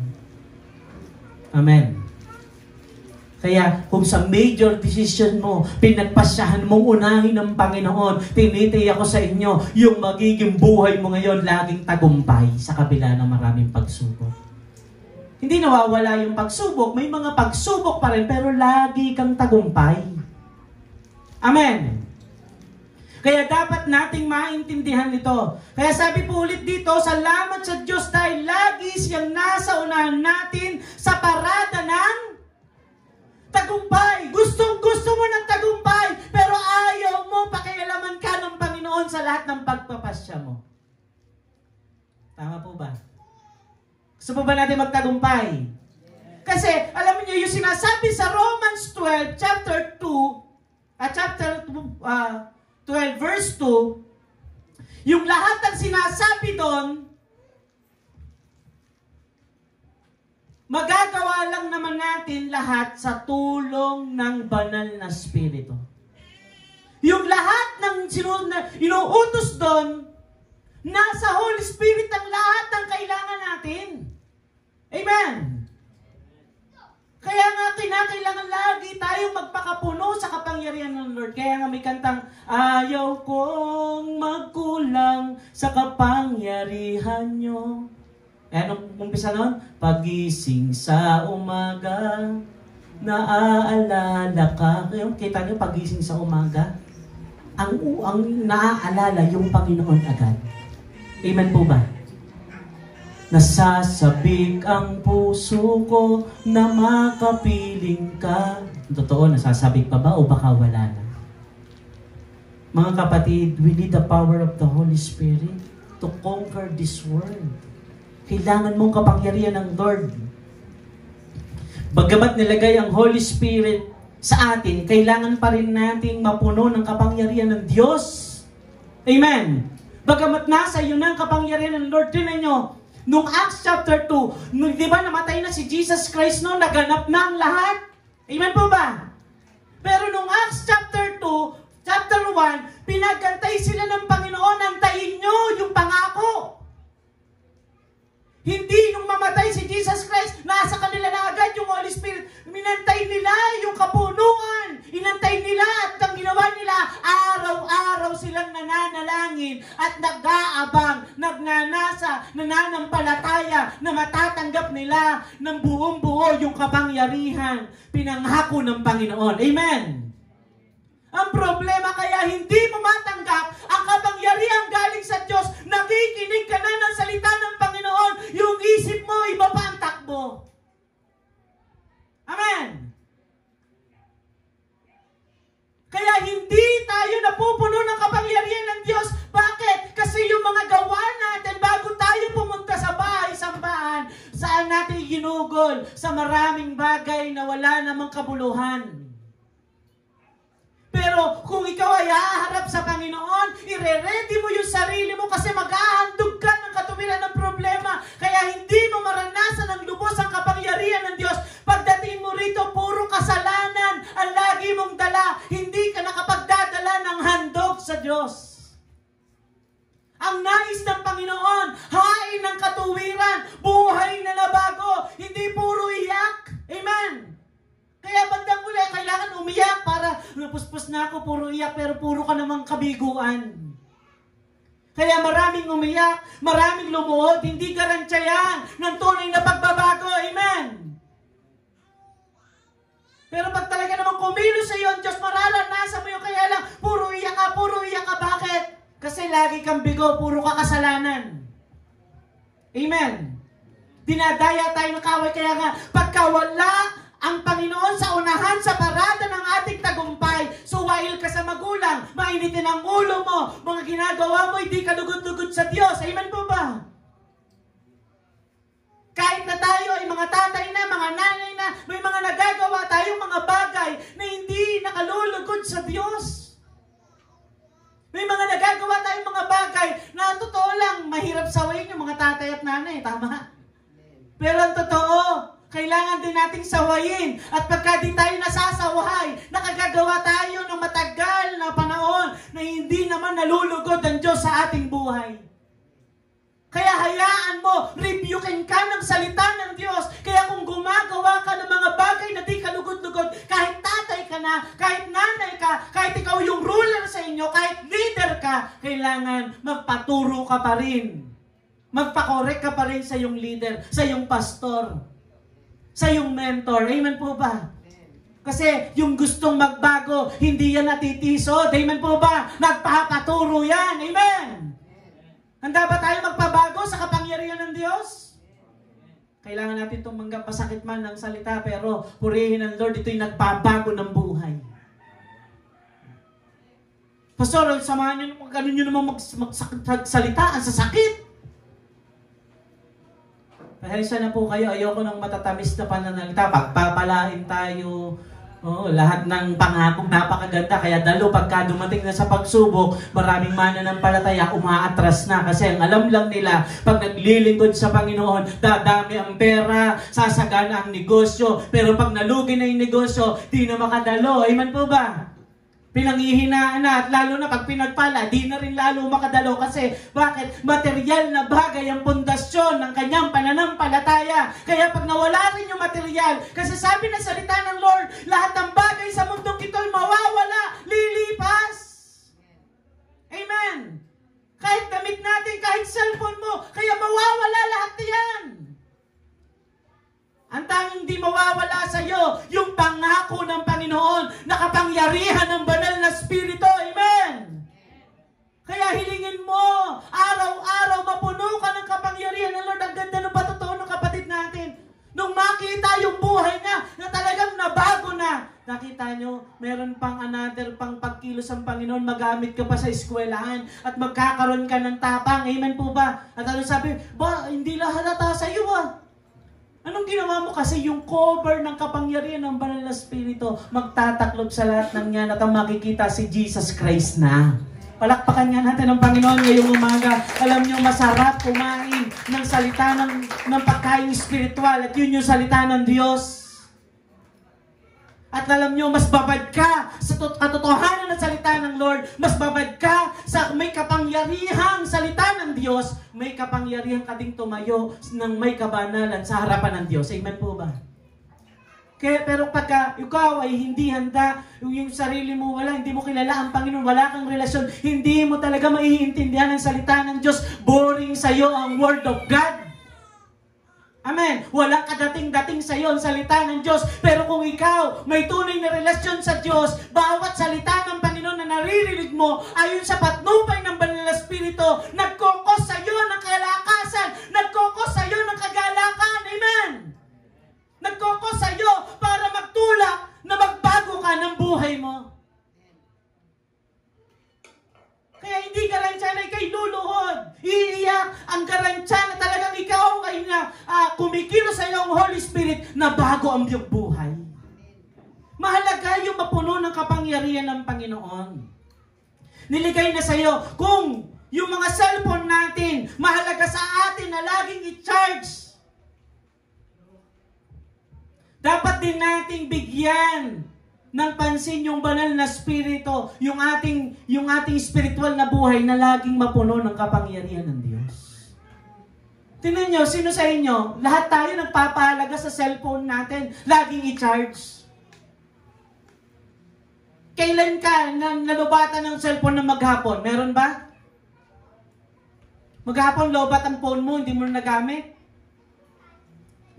Amen. Kaya kung sa major decision mo, pinagpasyahan mong unahin ng Panginoon, tinitiyak ko sa inyo, yung magiging buhay mo ngayon laging tagumpay sa kabila ng maraming pagsubok. Hindi nawawala yung pagsubok, may mga pagsubok pa rin, pero lagi kang tagumpay. Amen. Kaya dapat nating maintindihan ito. Kaya sabi po ulit dito, salamat sa Diyos dahil lagi siyang nasa unahan natin sa parada ng tagumpay. Gustong-gusto mo ng tagumpay, pero ayaw mo pakialaman ka ng Panginoon sa lahat ng pagpapasya mo. Tama po ba? Gusto po ba natin magtagumpay? Kasi, alam niyo, yung sinasabi sa Romans 12, chapter 2, chapter 12, verse 2, yung lahat ng sinasabi doon, magagawa lang naman natin lahat sa tulong ng banal na Espiritu. Yung lahat ng inuutos doon, nasa Holy Spirit ang lahat ng kailangan natin. Amen. Kaya nga kinakailangan lagi tayong magpakapuno sa kapangyarihan ng Lord. Kaya nga may kantang, ayaw kong magkulang sa kapangyarihan nyo. Anong umpisa nun? Pagising sa umaga, naaalala ka. Kita nyo, pagising sa umaga, ang naaalala yung Panginoon agad. Amen po ba? Nasasabik ang puso ko na makapiling ka. Totoo, nasasabik pa ba o baka wala na? Mga kapatid, we need the power of the Holy Spirit to conquer this world. Kailangan mong kapangyarihan ng Lord. Bagamat nilagay ang Holy Spirit sa atin, kailangan pa rin nating mapuno ng kapangyarihan ng Diyos. Amen. Bagamat nasa iyo ng kapangyarihan ng Lord, tinan nyo, Nung Acts chapter 2, di ba namatay na si Jesus Christ noon, naganap na ang lahat? Amen po ba? Pero nung Acts chapter 2, chapter 1, pinagantay sila ng Panginoon, antayin nyo yung pangako. Hindi nung mamatay si Jesus Christ, nasa kanila na agad yung Holy Spirit. Minantay nila yung kapunuan. Inantay nila at ang ginawa nila, araw-araw silang nananalangin at nag-aabang, nagnanasa, nananampalataya na matatanggap nila ng buong buo yung kapangyarihan, pinanghako ng Panginoon. Amen! Ang problema kaya hindi mo matanggap ang kapangyarihan galing sa Diyos, nakikinig ka na ng salita ng Panginoon, yung isip mo, iba pa ang takbo. Amen! Kaya hindi tayo napupuno ng kapangyarihan ng Diyos. Bakit? Kasi yung mga gawa natin bago tayo pumunta sa bahay, sambahan, saan natin ginugol? Sa maraming bagay na wala namang kabuluhan. Pero kung ikaw ay haharap sa Panginoon, ire-ready mo yung sarili mo kasi mag-ahandog ka ng katuwiran ng problema. Kaya hindi mo maranasan ng lubos ang kapangyarihan ng Diyos. Pagdating mo rito, puro kasalanan ang lagi mong dala. Hindi ka nakapagdadala ng handog sa Diyos. Ang nais ng Panginoon, hain ng katuwiran, buhay na nabago, hindi puro iyak. Amen. Kaya bandang uli, kailangan umiyak para napuspos na ako, puro iyak, pero puro ka namang kabiguan. Kaya maraming umiyak, maraming lumuhod, hindi garantiya yan ng tunay na pagbabago. Amen. Pero pag talaga namang kumilos sa iyo ang Diyos, mararanasan mo yung kaya lang, puro iyak ka, puro iyak ka. Bakit? Kasi lagi kang bigo, puro ka kasalanan. Amen. Dinadaya tayo ng kaway, kaya nga, pagka wala ang Panginoon sa unahan sa parada ng ating tagumpay, suwail ka sa magulang, mainitin ang ulo mo, mga ginagawa mo, hindi ka lugod-lugod sa Diyos. Amen po ba? Kahit na tayo ay mga tatay na, mga nanay na, may mga nagagawa tayong mga bagay na hindi nakalulugod sa Diyos. May mga nagagawa tayong mga bagay na totoo lang, mahirap sawayin yung mga tatay at nanay. Tama? Pero ang totoo, kailangan din nating sawayin. At pagka di tayo nasasawahay, nakagagawa tayo ng matagal na panahon na hindi naman nalulugod ang Diyos sa ating buhay. Kaya hayaan mo, rebukin ka ng salita ng Diyos. Kaya kung gumagawa ka ng mga bagay na di ka lugod-lugod, kahit tatay ka na, kahit nanay ka, kahit ikaw yung ruler sa inyo, kahit leader ka, kailangan magpaturo ka pa rin. Magpakorek ka pa rin sa iyong leader, sa iyong pastor, sa iyong mentor. Amen po ba? Kasi yung gustong magbago, hindi yan natitisod. Amen po ba? Nagpapaturo yan. Amen. Handa ba tayo magpabago sa kapangyarihan ng Diyos? Kailangan natin tumanggap, masakit man ng salita, pero purihin ng Lord, ito'y nagbabago ng buhay. Pastor, samahan nyo, ganun nyo naman magsalita, ang sasakit. Pasensya na po kayo, ayoko ng matatamis na pananalita. Pagpapalain tayo, lahat ng pangakong napakaganda. Kaya dalo, pagka dumating na sa pagsubok, maraming mananampalataya, umaatras na. Kasi ang alam lang nila, pag naglilingkod sa Panginoon, dadami ang pera, sasagana ang negosyo. Pero pag nalugi na yung negosyo, di na makadalo. Amen po ba? Pinanghihinaan na, at lalo na pag pinagpala, di na rin lalo makadalo kasi bakit? Material na bagay ang pundasyon ng kanyang pananampalataya. Kaya pag nawala rin yung material, kasi sabi na salita ng Lord, lahat ng bagay sa mundong ito'y mawawala, lilipas. Amen. Kahit damit natin, kahit cellphone mo, kaya mawawala lahat yan. Ang tanging di mawawala sa iyo, yung pangako ng Panginoon na kapangyarihan ng banal na Espiritu. Amen! Kaya hilingin mo, araw-araw mapuno ka ng kapangyarihan ng Lord. Ang ganda ng patotoo ng kapatid natin. Nung makita yung buhay na talagang nabago na, nakita nyo, meron pang another pang pagkilos ang Panginoon, magamit ka pa sa eskwelahan at magkakaroon ka ng tapang. Amen po ba? At ano sabi, hindi lang halata sa iyo Anong ginawa mo? Kasi yung cover ng kapangyarihan ng banal na Espiritu, magtataklob sa lahat ng yan at ang makikita si Jesus Christ na. Palakpakan nga natin ang Panginoon ngayong umaga. Alam niyo, masarap kumain ng salita ng pagkain spiritual at yun yung salita ng Diyos. At alam niyo, mas babad ka sa katotohanan ng salita ng Lord. Mas babad ka sa may kapangyarihang salita ng Diyos. May kapangyarihan ka ding tumayo ng may kabanalan sa harapan ng Diyos. Amen po ba? Kaya, pero pagka ikaw ay hindi handa, yung sarili mo wala, hindi mo kilala ang Panginoon, wala kang relasyon, hindi mo talaga maiintindihan ang salita ng Diyos, boring sa'yo ang Word of God. Amen. Walang kadating-dating sa iyo ang salita ng Diyos. Pero kung ikaw may tunay na relasyon sa Diyos, bawat salita ng Panginoon na naririnig mo, ayon sa patnubay ng Banal na Espiritu, nagkokos sa iyo ng kalakasan, nagkokos sa iyo ng kagalakan. Amen. Nagkokos sa iyo para magtulak na magbago ka ng buhay mo. Kaya hindi garantiya na ikay luluhod. Iiyak ang garantiya na talagang ikaw ay kumikilos sa iyo ang Holy Spirit na bago ang iyong buhay. Mahalaga yung mapuno ng kapangyarihan ng Panginoon. Niligay na sa iyo kung yung mga cellphone natin, mahalaga sa atin na laging i-charge. Dapat din nating bigyan ng pansin yung banal na spirito, yung ating spiritual na buhay na laging mapuno ng kapangyarihan ng Diyos. Tingnan nyo, sino sa inyo? Lahat tayo nagpapahalaga sa cellphone natin, laging i-charge. Kailan ka nalubatan ng cellphone na maghapon? Meron ba? Maghapon, lobat ang phone mo, hindi mo na nagamit?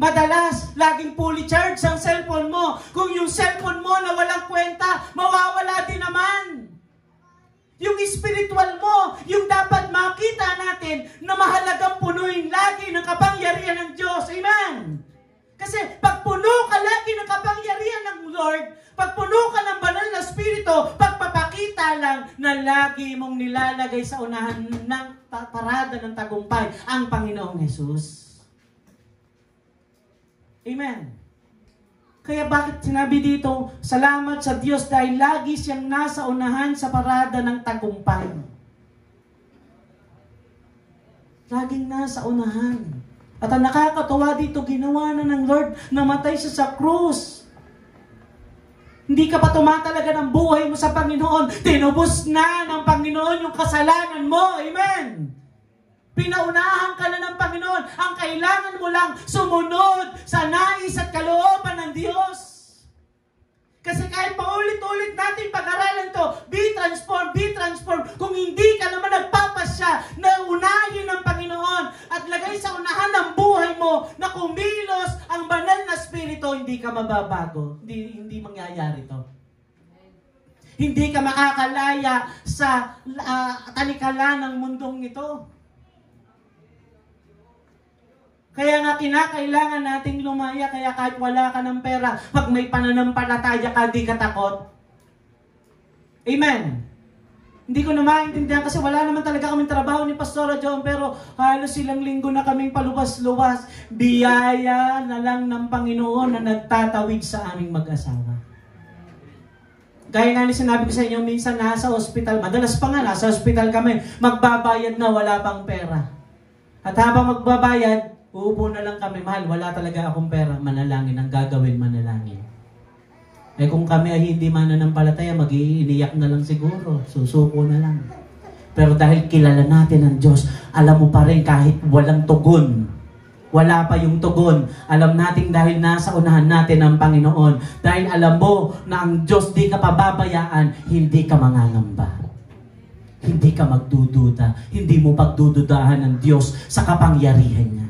Madalas, laging fully charged ang cellphone mo. Kung yung cellphone mo na walang kwenta, mawawala din naman. Yung spiritual mo, yung dapat makita natin na mahalagang punuin lagi ng kapangyarihan ng Diyos. Amen? Kasi pag puno ka lagi ng kapangyarihan ng Lord, pag puno ka ng banal na spirito, pagpapakita lang na lagi mong nilalagay sa unahan ng parada ng tagumpay ang Panginoong Hesus. Amen. Kaya bakit sinabi dito, salamat sa Diyos dahil lagi siyang nasa unahan sa parada ng tagumpay. Laging nasa unahan. At ang nakakatuwa dito, ginawa na ng Lord, namatay siya sa krus. Hindi ka pa tumatalaga ng buhay mo sa Panginoon. Tinubos na ng Panginoon yung kasalanan mo. Amen. Pinaunahan ka na ng Panginoon. Ang kailangan mo lang sumunod sa nais at kalooban ng Diyos. Kasi kahit paulit-ulit natin pag-aralan to, be transformed. Kung hindi ka naman nagpapasya na unahin ng Panginoon at lagay sa unahan ng buhay mo na kumilos ang banal na spirito, hindi ka mababago. Hindi mangyayari to. Hindi ka makakalaya sa talikalan ng mundong ito. Kaya nga kinakailangan nating lumaya, kaya kahit wala ka ng pera, pag may pananampalataya ka, di ka takot. Amen. Hindi ko na maintindihan kasi wala naman talaga kaming trabaho ni Pastora John, pero halos ilang linggo na kaming paluwas-luwas. Biyaya na lang ng Panginoon na nagtatawid sa aming mag-asawa. Gaya nga ni sinabi ko sa inyo, minsan nasa ospital, madalas pa nga nasa ospital kami, magbabayad na wala pang pera. At habang magbabayad, uupo na lang kami, mahal, wala talaga akong pera, manalangin, ang gagawin, manalangin. Eh kung kami ay hindi mananampalataya, mag-iiniyak na lang siguro, susuko na lang. Pero dahil kilala natin ang Diyos, alam mo pa rin kahit walang tugon, wala pa yung tugon, alam natin dahil nasa unahan natin ang Panginoon, dahil alam mo na ang Diyos di ka pababayaan, hindi ka mangangamba. Hindi ka magdududa, hindi mo pagdududahan ng Diyos sa kapangyarihan niya.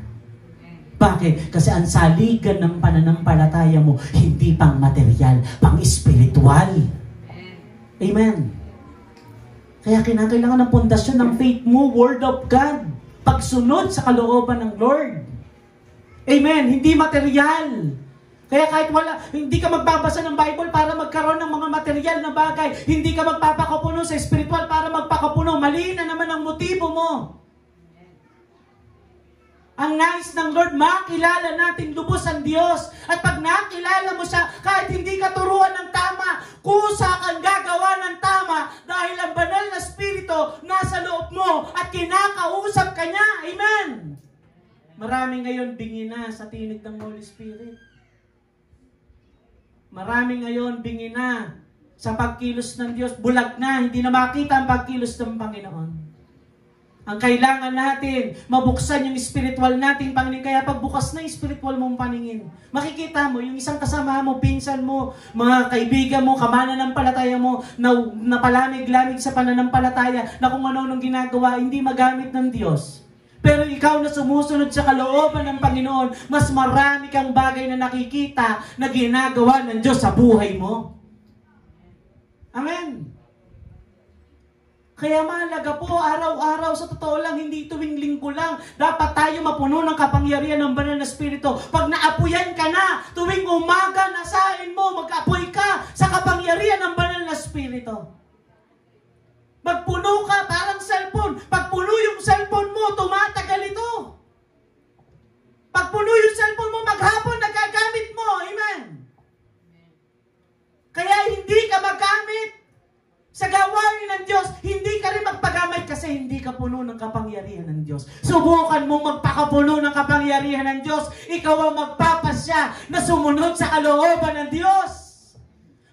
Bakit? Kasi ang saligan ng pananampalataya mo, hindi pang material, pang spiritual. Amen. Kaya kinakailangan ng pundasyon ng faith mo, Word of God. Pagsunod sa kalooban ng Lord. Amen. Hindi material. Kaya kahit hindi ka magbabasa ng Bible para magkaroon ng mga material na bagay, hindi ka magpapakapuno sa spiritual para magpakapuno. Mali na naman ang motibo mo. Ang nais ng Lord, makilala natin lubos ang Diyos. At pag nakilala mo siya, kahit hindi ka turuan ng tama, kusa kang gagawa ng tama dahil ang banal na spirito Marami ngayon bingi na sa tinig ng Holy Spirit. Marami ngayon bingi na sa pagkilos ng Diyos. Bulag na, hindi na makita ang pagkilos ng Panginoon. Ang kailangan natin, mabuksan yung spiritual natin, Panginoon. Kaya pagbukas na yung spiritual mong paningin, makikita mo, yung isang kasama mo, pinsan mo, mga kaibigan mo, kamananampalataya mo, na palamig-lamig sa pananampalataya, na kung ano-anong ginagawa, hindi magamit ng Diyos. Pero ikaw na sumusunod sa kalooban ng Panginoon, mas marami kang bagay na nakikita na ginagawa ng Diyos sa buhay mo. Amen. Kaya mahalaga po, araw-araw, sa totoo lang, hindi tuwing linggo lang, dapat tayo mapuno ng kapangyarihan ng Banal na Espiritu. Pag naapuyan ka na, tuwing umaga, nasain mo, mag-apoy ka sa kapangyarihan ng Banal na Espiritu. Magpuno ka, parang cellphone. Pag puno yung cellphone mo, tumatagal ito. Pag puno yung cellphone mo, maghapon, nagagamit mo. Amen. Kaya hindi ka magamit sa gawain ng Diyos. Hindi ka rin magpagamit kasi hindi ka puno ng kapangyarihan ng Diyos. Subukan mong magpakapuno ng kapangyarihan ng Diyos. Ikaw ang magpapasya na sumunod sa kalooban ng Diyos.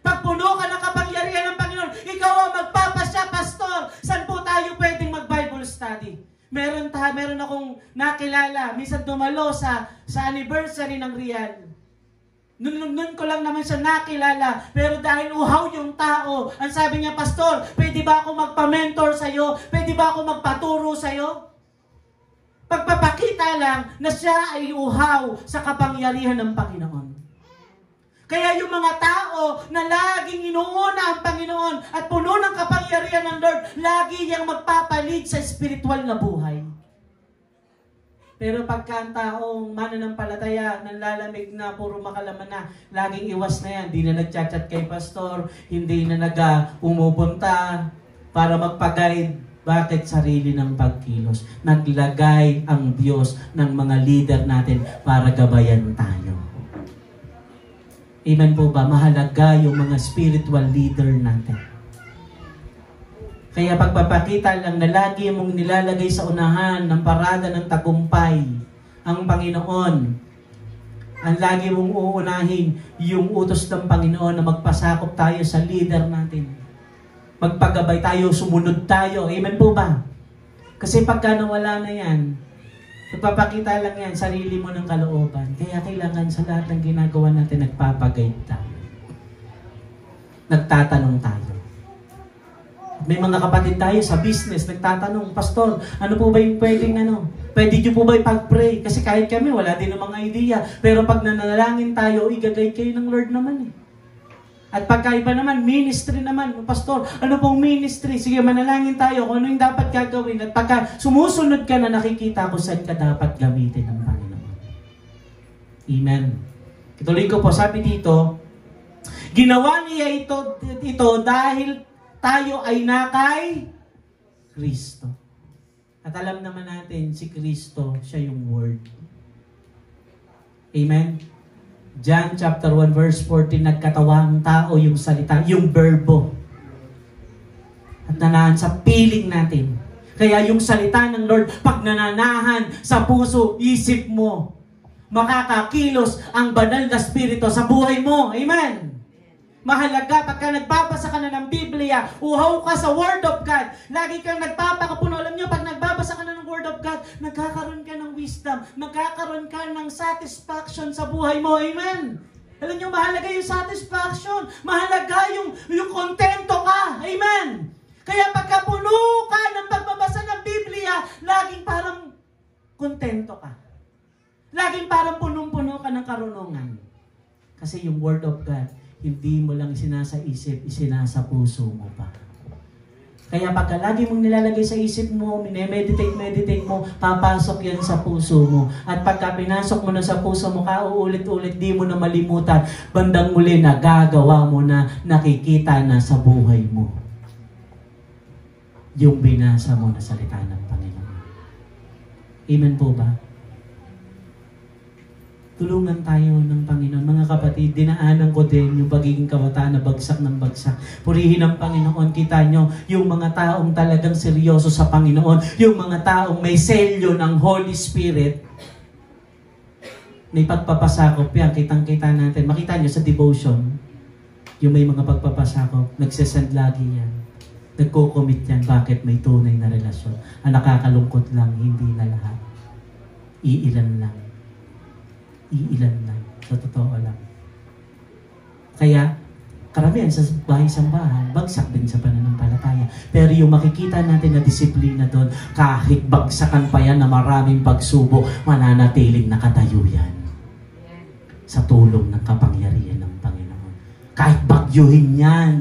Pag puno ka ng kapangyarihan ng Panginoon, ikaw ang magpapasya, Pastor. Saan po tayo pwedeng mag-Bible study? Meron akong nakilala, minsan dumalo sa anniversary ng Rian. Nun ko lang naman siya nakilala, pero dahil uhaw yung tao, ang sabi niya, Pastor, pwede ba ako magpa-mentor sa'yo? Pwede ba ako magpaturo sa'yo? Pagpapakita lang na siya ay uhaw sa kapangyarihan ng Panginoon. Kaya yung mga tao na laging inuuna ang Panginoon at puno ng kapangyarihan ng Lord, lagi yang magpapalit sa spiritual na buhay. Pero pagka ang taong mananampalataya, nanlalamig na, puro makalaman na, laging iwas na yan. Hindi na nagchat-chat kay Pastor, hindi na umupunta para magpag-guide. Bakit? Sarili ng pagkilos. Naglagay ang Diyos ng mga leader natin para gabayan tayo. Amen po ba? Mahalaga yung mga spiritual leader natin. Kaya pagpapakita lang na lagi mong nilalagay sa unahan ng parada ng tagumpay ang Panginoon. Ang lagi mong uunahin yung utos ng Panginoon na magpasakop tayo sa leader natin. Magpagabay tayo, sumunod tayo. Amen po ba? Kasi pagka nawala na yan, nagpapakita lang yan, sarili mo ng kalooban. Kaya kailangan sa lahat ng ginagawa natin, nagpapagayad tayo. Nagtatanong tayo. May mga kapatid tayo sa business, nagtatanong, Pastor, ano po ba yung pwedeng Pwede nyo po ba ipag-pray? Kasi kahit kami, wala din namang idea. Pero pag nanalangin tayo, igagay kayo ng Lord naman eh. At pagkaiba naman, ministry naman. Pastor, ano pong ministry? Sige, manalangin tayo kung ano yung dapat gagawin. At pagka sumusunod ka na, nakikita ko saan ka dapat gamitin ng Panginoon. Amen. Ituloy ko po, sabi dito, ginawa niya ito dahil tayo ay nakay Kristo. At alam naman natin, si Kristo, siya yung Word. Amen. John chapter 1 verse 14, nagkatawa ang tao, yung salita, yung verbo. At nanaan sa piling natin. Kaya yung salita ng Lord, pag nananahan sa puso, isip mo, makakakilos ang banal na Espiritu sa buhay mo. Amen. Mahalaga, pagka nagbabasa ka na ng Biblia, uhaw ka sa Word of God. Lagi kang nagpapakapuno. Alam nyo, pag nagbabasa ka na ng Word of God, nagkakaroon ka ng wisdom, nagkakaroon ka ng satisfaction sa buhay mo. Amen. Alam nyo, mahalaga yung satisfaction. Mahalaga yung kontento ka. Amen. Kaya pagka puno ka ng pagbabasa ng Biblia, laging parang kontento ka. Laging parang punong-puno ka ng karunungan. Kasi yung Word of God, hindi mo lang isinasa isip, isinasa puso mo pa. Kaya pagka lagi mong nilalagay sa isip mo, meditate mo, papasok yan sa puso mo. At pagka pinasok mo na sa puso mo, kauulit-ulit, di mo na malimutan. Bandang muli na gagawa mo na, nakikita na sa buhay mo yung binasa mo na salita ng Panginoon. Amen po ba? Tulungan tayo ng Panginoon. Mga kapatid, dinaanan ko din yung pagiging kabataan na bagsak ng bagsak. Purihin ang Panginoon. Kita nyo, yung mga taong talagang seryoso sa Panginoon, yung mga taong may selyo ng Holy Spirit, May pagpapasakop yan, kitang-kita natin. Makita nyo sa devotion, yung may mga pagpapasakop, nagsesend lagi yan. Nagko-commit yan, bakit may tunay na relasyon. Ang nakakalungkot lang, hindi na lahat. Iilan lang. Iilan lang. Sa totoo lang. Kaya, karamihan sa bahay-sambahan, bagsak din sa pananampalataya. Pero yung makikita natin na disiplina doon, kahit bagsakan pa yan na maraming pagsubok, mananatiling nakatayo yan. Sa tulong ng kapangyarihan ng Panginoon. Kahit bagyuhin yan,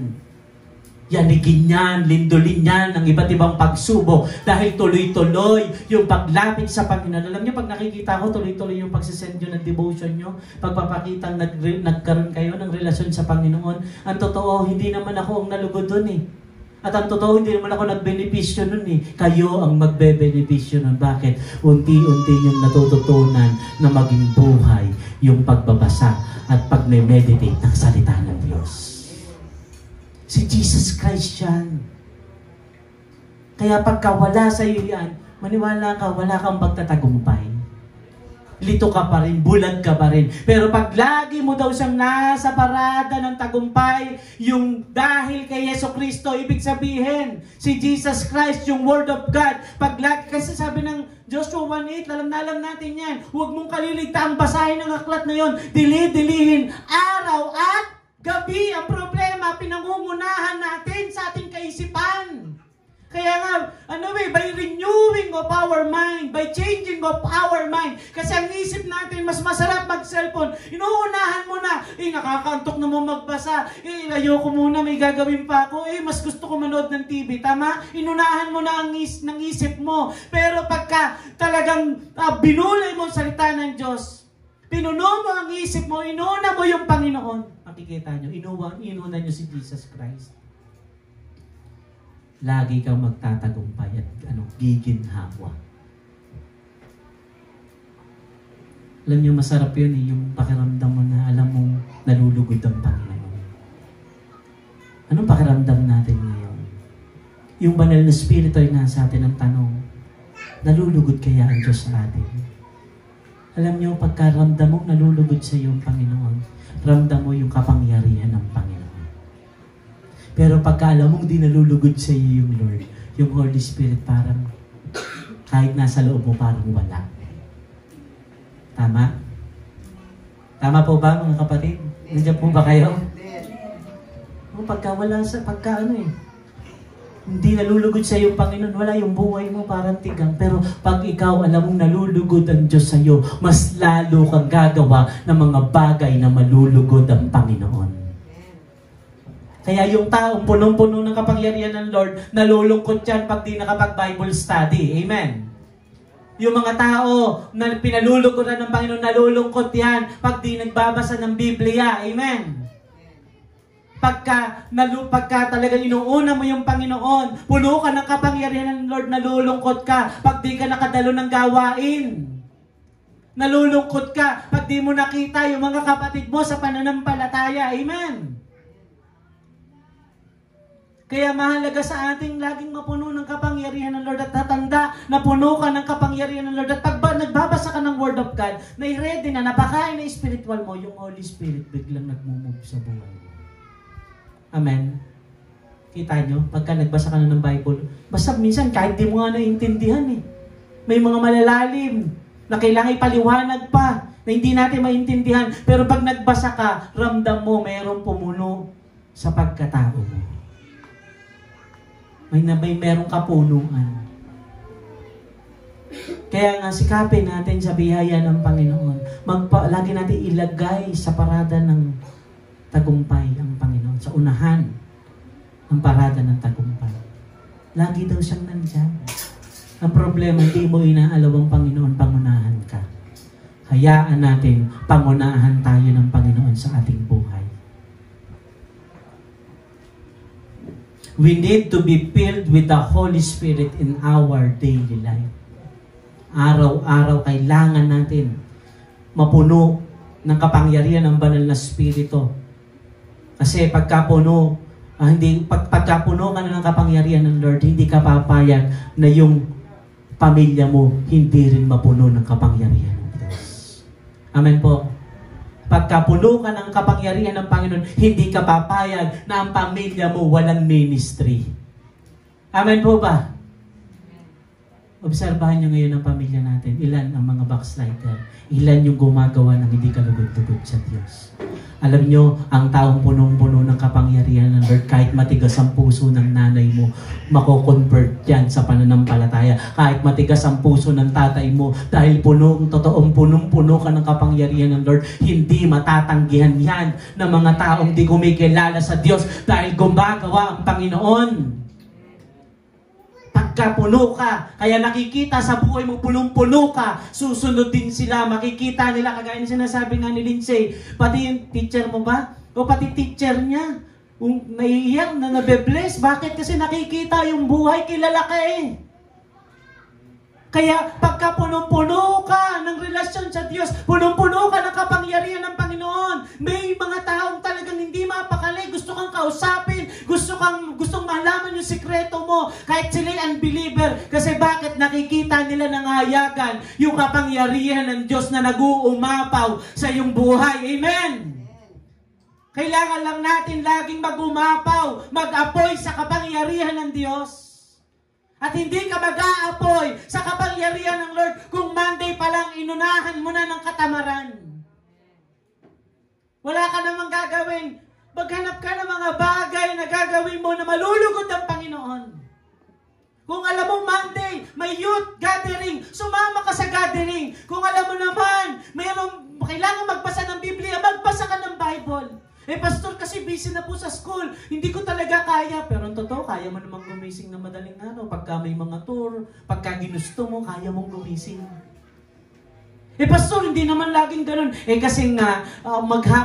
yanigin yan, lindolin yan ng iba't ibang pagsubok dahil tuloy-tuloy yung paglapit sa Panginoon. Alam niyo, pag nakikita ko, tuloy-tuloy yung pagsisend nyo ng devotion nyo, pagpapakitang nagkaroon kayo ng relasyon sa Panginoon. Ang totoo, hindi naman ako ang nalugod dun eh. At ang totoo, hindi naman ako nagbenepisyo nun eh. Kayo ang magbebenepisyo nun. Bakit? Unti-unti yung natututunan na maging buhay yung pagbabasa at pagme-meditate ng salita ng Diyos. Si Jesus Christ yan. Kaya pagka wala sa iyo yan, maniwala ka, wala kang magtatagumpay. Lito ka pa rin, bulag ka pa rin. Pero pag lagi mo daw siyang nasa parada ng tagumpay, yung dahil kay Yeso Kristo, ibig sabihin, si Jesus Christ, yung Word of God, pag lagi, kasi sabi ng Joshua 1:8, alam natin yan, huwag mong kaliligtaan, basahin ang aklat na yon, dili-dilihin, araw at gabi. Ang problema, pinangungunahan natin sa ating kaisipan. Kaya nga, by renewing of our mind, by changing of our mind. Kasi ang isip natin, mas masarap mag-cellphone. Inuunahan mo na, nakakantok na mo magbasa. Ayoko muna, may gagawin pa ako. Mas gusto ko manood ng TV. Tama? Inunahan mo na ng isip mo. Pero pagka talagang binulay mo ang salita ng Diyos, pinuno mo ang isip mo, inuna mo yung Panginoon. Makikita nyo, inuna nyo si Jesus Christ. Lagi kang magtatagumpay at giginhawa. Alam nyo, masarap yun yung pakiramdam mo na alam mong nalulugod ang Panginoon. Anong pakiramdam natin ngayon? Yung banal na spirito ay nasa atin ang tanong, nalulugod kaya ang Diyos sa atin? Alam nyo, pagkaramdam mo nalulugod sa iyo ang Panginoon, ramdam mo yung kapangyarihan ng Panginoon. Pero pagka alam mong di nalulugod sa iyo yung Lord, yung Holy Spirit parang kahit nasa loob mo parang wala. Tama? Tama po ba mga kapatid? Nandiyan po ba kayo? Pagka wala hindi nalulugod sa iyo Panginoon, wala yung buhay mo parang tigang. Pero pag ikaw alam mong nalulugod ang Diyos sa iyo, mas lalo kang gagawa ng mga bagay na malulugod ang Panginoon. Kaya yung taong punong-puno ng kapangyarihan ng Lord, nalulungkot yan pag di nakapag-Bible study. Amen. Yung mga tao na pinaluluguran ng Panginoon, nalulungkot yan pag di nagbabasa ng Biblia. Amen. Pagka talagang inuuna mo yung Panginoon, puno ka ng kapangyarihan ng Lord, nalulungkot ka pag di ka nakadalo ng gawain. Nalulungkot ka pag di mo nakita yung mga kapatid mo sa pananampalataya. Amen. Kaya mahalaga sa ating laging mapuno ng kapangyarihan ng Lord at tatanda na puno ka ng kapangyarihan ng Lord. At pag nagbabasa ka ng Word of God, na i-ready na, napakain na spiritual mo, yung Holy Spirit biglang nagmumove sa buhay mo. Amen. Kita nyo, pagka nagbasa ka na ng Bible, basta minsan kahit di mo nga naiintindihan may mga malalalim na kailangan ipaliwanag pa na hindi natin maintindihan. Pero pag nagbasa ka, ramdam mo mayroong pumuno sa pagkatao mo. May merong kapunuan. Kaya nga sikapin natin sa biyaya ng Panginoon. Lagi natin ilagay sa parada ng tagumpay ang Panginoon. Sa unahan ang parada ng tagumpay. Lagi daw siyang nandyan. Ang problema, hindi mo inaalaw ang Panginoon, pangunahan ka. Hayaan natin, pangunahan tayo ng Panginoon sa ating buhay. We need to be filled with the Holy Spirit in our daily life. Araw-araw kailangan natin mapuno ng kapangyarihan ng banal na Espiritu. Kasi pagkapuno ka na ng kapangyarihan ng Lord, hindi ka papayag na yung pamilya mo hindi rin mapuno ng kapangyarihan ng Diyos. Amen po. Pagka puno ka ng kapangyarihan ng Panginoon, hindi ka papayag na ang pamilya mo walang ministry. Amen po ba? Obserbahan nyo ngayon ang pamilya natin. Ilan ang mga backslider? Ilan yung gumagawa ng hindi kalugod-lugod sa Diyos? Alam nyo, ang taong punong-puno ng kapangyarihan ng Lord, kahit matigas ang puso ng nanay mo, mako-convert yan sa pananampalataya. Kahit matigas ang puso ng tatay mo, dahil totoong punong-puno ka ng kapangyarihan ng Lord, hindi matatanggihan yan ng mga taong di kumikilala sa Diyos dahil gumagawa ang Panginoon. Pagka puno ka, kaya nakikita sa buhay mo, punong-puno ka, susunod din sila, makikita nila, kagaya na sinasabi nga ni Lindsay, pati yung teacher mo ba? O pati teacher niya, naiiyak na nabe-bless. Bakit? Kasi nakikita yung buhay, kilala ka eh. Kaya pagka punong-puno ka ng relasyon sa Diyos, punong-puno ka ng kapangyarihan ng Panginoon, may mga taong talagang hindi mapakali, gusto kang kausapin, gustong malaman yung sikreto mo, kahit sila'y unbeliever. Kasi bakit? Nakikita nila ng hayagan yung kapangyarihan ng Diyos na nag-uumapaw sa iyong buhay. Amen! Kailangan lang natin laging mag-umapaw, mag-apoy sa kapangyarihan ng Diyos. At hindi ka mag-aapoy sa kapangyarihan ng Lord kung Monday pa lang inunahan mo na ng katamaran. Wala ka namang gagawin. Maghanap ka ng mga bagay na gagawin mo na malulugod ang Panginoon. Kung alam mo Monday, may youth gathering, sumama ka sa gathering. Kung alam mo naman, kailangan magbasa ng Biblia, magbasa ka ng Bible. Pastor, kasi busy na po sa school. Hindi ko talaga kaya. Pero ang totoo, kaya mo namang gumising na madaling araw. Pagka may mga tour, pagka ginusto mo, kaya mong gumising. Pastor, hindi naman laging ganun. Kasi nga,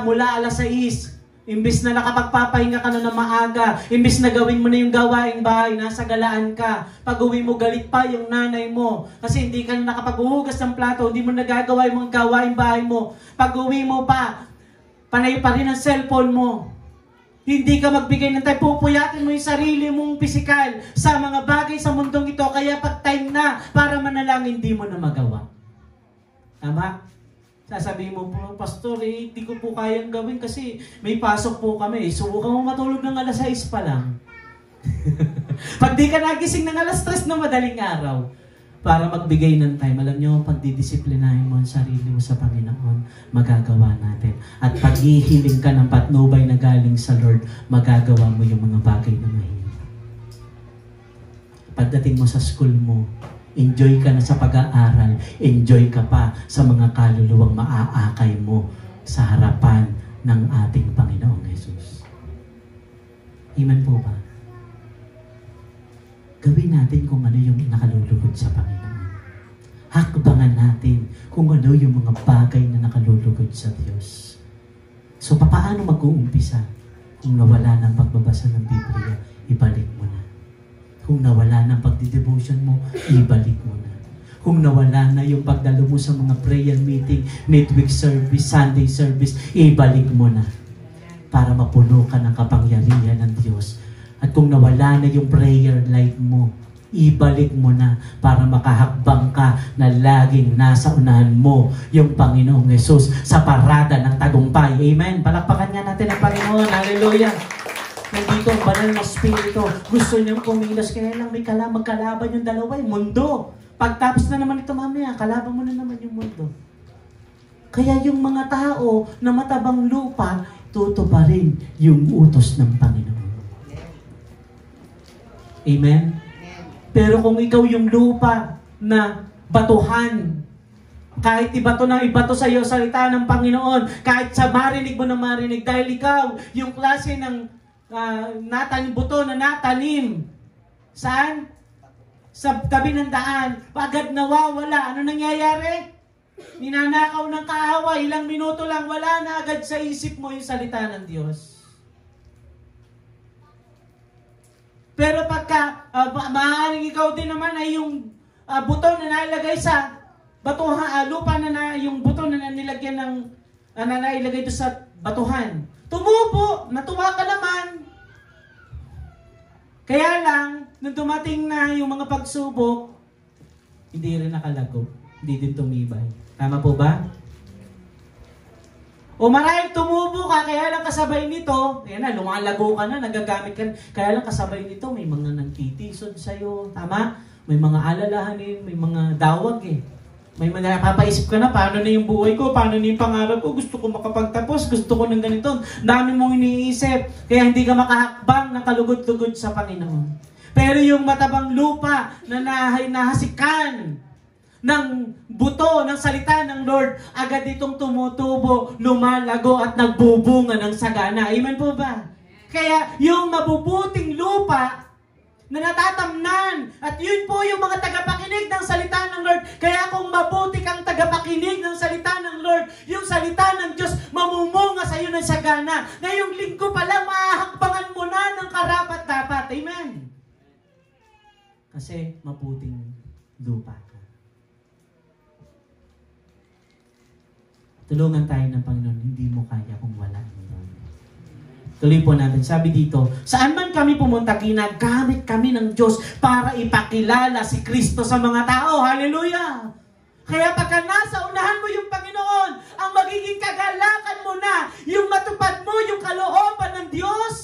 mula alas 6, imbis na nakapagpapahinga ka na ng maaga, imbis na gawin mo na yung gawaing bahay, nasa galaan ka. Pag-uwi mo, galit pa yung nanay mo. Kasi hindi ka na nakapaghuhugas ng plato, hindi mo nagagawa yung mga gawaing bahay mo. Pag-uwi mo pa, panay pa rin ang cellphone mo. Hindi ka magbigay ng time. Pupuyatin mo yung sarili mong pisikal sa mga bagay sa mundong ito. Kaya pag time na para manalangin, hindi mo na magawa. Tama? Sasabihin mo po, Pastor, hindi ko po kayang gawin kasi may pasok po kami. Subukan mo matulog ng alas 6 pa lang. Pag di ka nagising ng alas 3 na madaling araw, para magbigay ng time. Alam nyo, pag didisiplinahin mo ang sarili mo sa Panginoon, magagawa natin. At pag hihiling ka ng patnubay na galing sa Lord, magagawa mo yung mga bagay na mahirap. Pagdating mo sa school mo, enjoy ka na sa pag-aaral, enjoy ka pa sa mga kaluluwang maaakay mo sa harapan ng ating Panginoong Jesus. Amen po ba? Gawin natin kung ano yung nakalulugod sa Panginoon. Hakbangan natin kung ano yung mga bagay na nakalulugod sa Diyos. So, paano mag-uumpisa? Kung nawala ng pagbabasa ng Biblia, ibalik mo na. Kung nawala ng pagdidevotion mo, ibalik mo na. Kung nawala na yung pagdalo mo sa mga prayer meeting, midweek service, Sunday service, ibalik mo na. Para mapuno ka ng kapangyarihan ng Diyos. At kung nawala na yung prayer life mo, ibalik mo na para makahakbang ka na laging nasa unahan mo yung Panginoong Jesus sa parada ng tagumpay. Amen. Palakpakan nga natin ang Panginoon. Hallelujah. Nandito ang banal na Espiritu. Gusto niyang kumilos. Kaya lang may magkalaban yung dalawa, yung mundo. Pagtapos na naman ito mamaya, kalaban mo na naman yung mundo. Kaya yung mga tao na matabang lupa, tutuparin yung utos ng Panginoon. Amen? Pero kung ikaw yung lupa na batuhan, kahit ibato sa iyo salita ng Panginoon, kahit sa marinig mo na marinig, dahil ikaw yung klase ng buto na natanim. Saan? Sa tabi ng daan. Agad nawawala. Ano nangyayari? Ninanakaw ng kaaway, ilang minuto lang, wala na agad sa isip mo yung salita ng Diyos. Pero pagka maaaring ikaw din naman ay yung buto na nailagay sa batuhan, lupa na yung buto na nilagyan ng nailagay doon sa batuhan. Tumubo, natuwa ka naman. Kaya lang, nung dumating na yung mga pagsubok, hindi rin nakalago. Hindi din tumibay. Tama po ba? O marahil tumubo ka, kaya lang kasabay nito, yan na, lumalago ka na, nagagamit ka, kaya lang kasabay nito, may mga nagtitisod sa'yo, tama? May mga alalahanin, may mga dawag eh. May mga napapaisip ka na, paano na yung buhay ko, paano na yung pangarap ko, gusto ko makapagtapos, gusto ko ng ganito, dami mong iniisip, kaya hindi ka makahakbang ng kalugod-lugod sa Panginoon. Pero yung matabang lupa na nahasikan ng buto, ng salita ng Lord, agad itong tumutubo, lumalago at nagbubunga ng sagana. Amen po ba? Kaya yung mabubuting lupa na natatamnan, at yun po yung mga tagapakinig ng salita ng Lord. Kaya kung mabuti kang tagapakinig ng salita ng Lord, yung salita ng Diyos mamumunga sa iyo ng sagana. Ngayong linggo pa lang, mahakbangan mo na ng karapat-dapat. Amen? Kasi mabuting lupa. Tulungan tayo ng Panginoon, hindi mo kaya kung wala ang Lord. Tuloy po natin. Sabi dito, saan man kami pumunta, ginagamit kami ng Diyos para ipakilala si Kristo sa mga tao. Hallelujah! Kaya pagka nasa unahan mo yung Panginoon, ang magiging kagalakan mo na, yung matupad mo yung kalooban ng Diyos.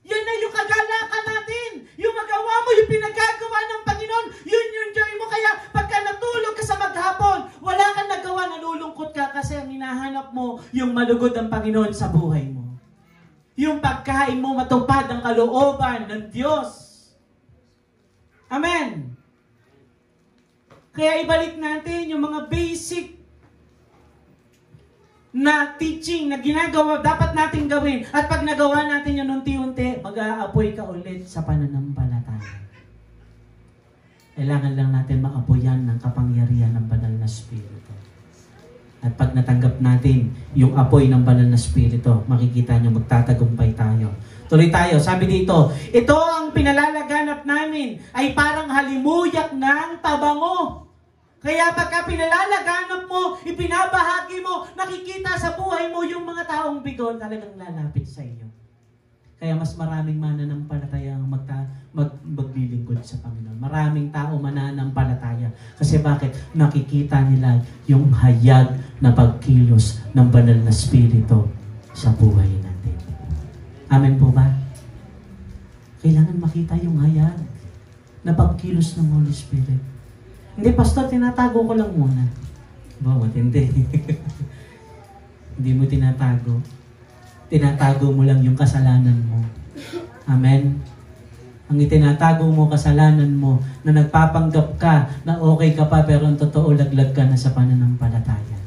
Yan na yung kagalakan natin. Yung magawa mo, yung pinagagawa ng Panginoon, yun yung joy mo. Kaya pagka natulog ka sa maghapon, wala kang nagawa, nalulungkot ka kasi ang hinahanap mo, yung malugod ang Panginoon sa buhay mo. Yung pagkain mo, matupad ang kalooban ng Diyos. Amen. Kaya ibalik natin yung mga basic na teaching na ginagawa, dapat natin gawin. At pag nagawa natin yun unti-unti, mag-aapoy ka ulit sa pananampalataya. Kailangan lang natin maapoyan ng kapangyarihan ng banal na Espiritu. At pag natanggap natin yung apoy ng banal na Espiritu, makikita nyo, magtatagumpay tayo. Tuloy tayo. Sabi dito, ito ang pinalalaganap namin ay parang halimuyak ng tabango. Kaya pagka pinalalaganap mo, ipinabahagi mo, nakikita sa buhay mo yung mga taong bigon talagang lalapit sa iyo. Kaya mas maraming mananampalataya ang maglilingkod sa Panginoon. Maraming tao mananampalataya. Kasi bakit? Nakikita nila yung hayag na pagkilos ng banal na Espiritu sa buhay natin. Amen po ba? Kailangan makita yung hayag na pagkilos ng Holy Spirit. Hindi, Pastor, tinatago ko lang muna. Bawat hindi. Hindi mo tinatago. Tinatago mo lang yung kasalanan mo. Amen? Ang itinatago mo, kasalanan mo, na nagpapanggap ka, na okay ka pa, pero ang totoo, laglag ka na sa pananampalataya.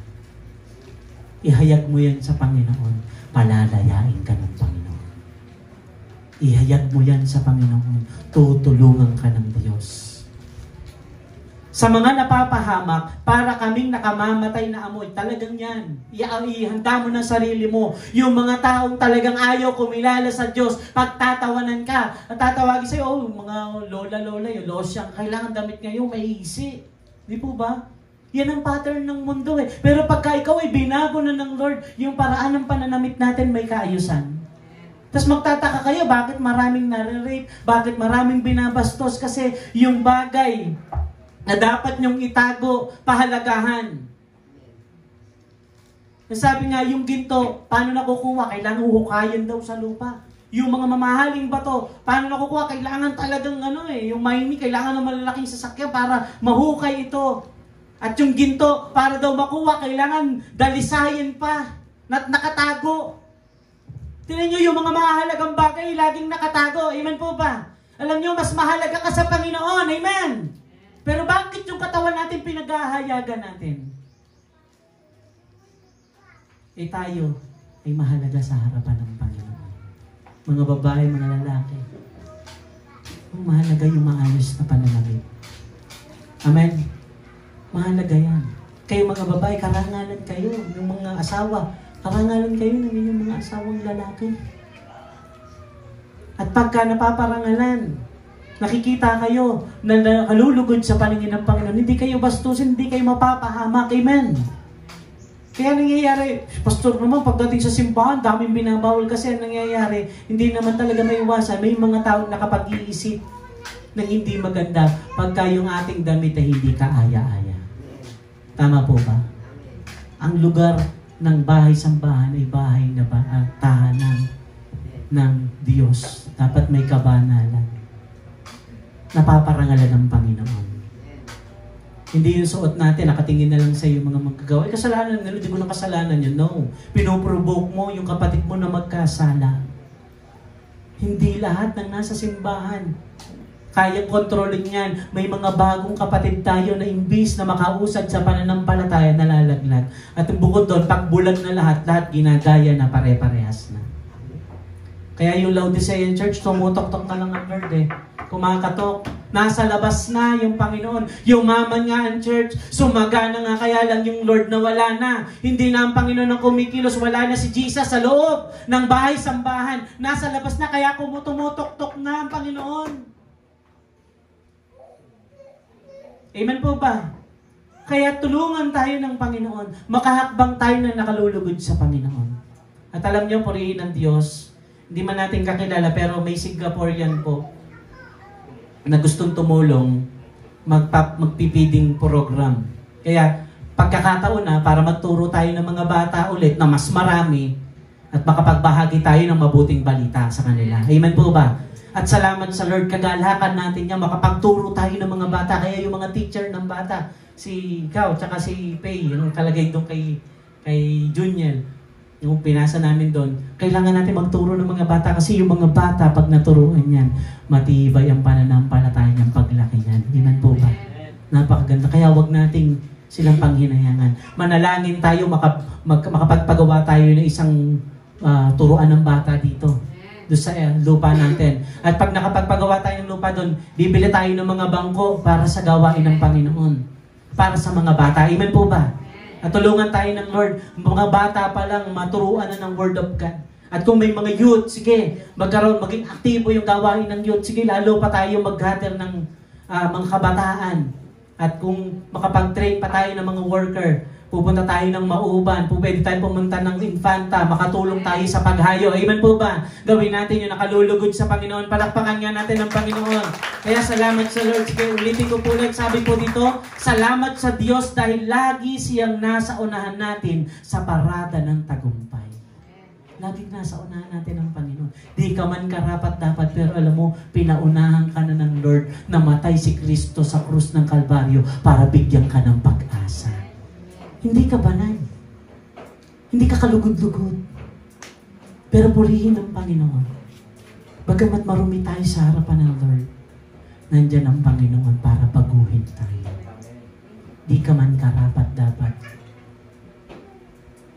Ihayag mo yan sa Panginoon. Palalayain ka ng Panginoon. Ihayag mo yan sa Panginoon. Tutulungan ka ng Diyos. Sa mga napapahamak, para kaming nakamamatay na amoy. Talagang yan. Ihanda mo ng sarili mo. Yung mga taong talagang ayaw kumilala sa Diyos, pagtatawanan ka, at tatawagin sa'yo, oh, mga lola-lola, yung losyang, kailangan damit ngayon, may isi. Di po ba? Yan ang pattern ng mundo eh. Pero pagka ikaw ay binago na ng Lord, yung paraan ng pananamit natin may kaayusan. Tapos magtataka kayo, bakit maraming nare-rape, bakit maraming binabastos, kasi yung bagay na dapat nyong itago, pahalagahan. Sabi nga, yung ginto, paano nakukuha? Kailangan huhukayan daw sa lupa. Yung mga mamahaling bato, paano nakukuha? Kailangan talagang yung mining, kailangan ng malalaking sasakyan para mahukay ito. At yung ginto, para daw makuha, kailangan dalisayin pa, nakatago. Tingnan nyo, yung mga mahalagang bagay, laging nakatago. Amen po ba? Alam nyo, mas mahalaga ka sa Panginoon. Amen? Pero bakit yung katawan natin pinaghahayagan natin? Tayo ay mahalaga sa harapan ng Panginoon. Mga babae, mga lalaki. Ang mahalaga yung maayos na pananamit. Amen? Mahalaga yan. Kayo mga babae, karangalan kayo. Yung mga asawa, karangalan kayo ng inyong mga asawang lalaki. At pagka napaparangalan, nakikita kayo na nakalulugod sa paningin ng Panginoon, hindi kayo bastusin, hindi kayo mapapahamak. Amen? Kaya nangyayari, Pastor naman, pagdating sa simbahan, daming binabawal kasi nangyayari, hindi naman talaga may iwasan. May mga taong nakapag-iisip ng hindi maganda pagka yung ating damit ay hindi kaaya-aya. Tama po ba? Ang lugar ng bahay-sambahan ay bahay na tahanan ng Diyos. Dapat may kabanalan. Napaparangalan ng Panginoon. Hindi yung suot natin, nakatingin na lang sa iyo mga magagawa. Kasalanan nga, hindi mo na kasalanan yun. No. Pinoprovoke mo yung kapatid mo na magkasala. Hindi lahat ng nasa simbahan kaya kontrolin yan. May mga bagong kapatid tayo na imbis na makausad sa pananampalataya, nalalaglag. At bukod doon, pagbulag na lahat ginagaya na pare-parehas na. Kaya yung Laodicean Church, tumutok-tok na lang ang Lord eh. Kumakatok. Nasa labas na yung Panginoon. Yumaman nga ang church. Sumagana nga, kaya lang yung Lord na wala na. Hindi na ang Panginoon ang kumikilos. Wala na si Jesus sa loob ng bahay-sambahan. Nasa labas na, kaya tumutok-tok na ang Panginoon. Amen po ba? Kaya tulungan tayo ng Panginoon. Makahakbang tayo na nakalulugod sa Panginoon. At alam niyo, purihin ng Diyos. Hindi man natin kakilala, pero may Singaporean po na gustong tumulong magpipiding program. Kaya pagkakataon na para magturo tayo ng mga bata ulit na mas marami at makapagbahagi tayo ng mabuting balita sa kanila. Amen po ba? At salamat sa Lord, kagalakan natin niya, makapagturo tayo ng mga bata. Kaya yung mga teacher ng bata, si Kao, tsaka si Pei, yung kalagay doon kay Juniel, yung pinasa namin doon, kailangan natin magturo ng mga bata kasi yung mga bata, pag naturuan yan, matibay ang pananampalataya niyang paglaki niyan. Amen po ba? Napakaganda. Kaya wag nating silang panghinayangan. Manalangin tayo, makapagpagawa tayo ng isang turuan ng bata dito. Doon sa lupa natin. At pag nakapagpagawa tayo ng lupa doon, bibili tayo ng mga bangko para sa gawain ng Panginoon. Para sa mga bata. Amen po ba? At tulungan tayo ng Lord, mga bata pa lang, maturuan na ng Word of God. At kung may mga youth, sige, maging aktibo yung gawain ng youth. Sige, lalo pa tayo mag-gather ng mga kabataan. At kung makapag-train pa tayo ng mga worker, pupunta tayo ng Mauban, pwede tayo pumunta ng Infanta, makatulong tayo sa paghayo. Amen po ba? Gawin natin yung nakalulugod sa Panginoon. Palakpakan nga natin ang Panginoon. Kaya salamat sa Lord. Sige, ulitin ko po ulit. Sabi po dito, salamat sa Diyos dahil lagi siyang nasa unahan natin sa parada ng tagumpay. Laging nasa unahan natin ang Panginoon. Di ka man karapat-dapat, pero alam mo, pinaunahan ka na ng Lord. Namatay si Kristo sa krus ng Kalbaryo para bigyan ka ng pag-asa. Hindi ka banay. Hindi ka kalugod-lugod. Pero purihin ng Panginoon. Bagamat marumi tayo sa harapan ng Lord, nandyan ang Panginoon para baguhin tayo. Di ka man karapat-dapat.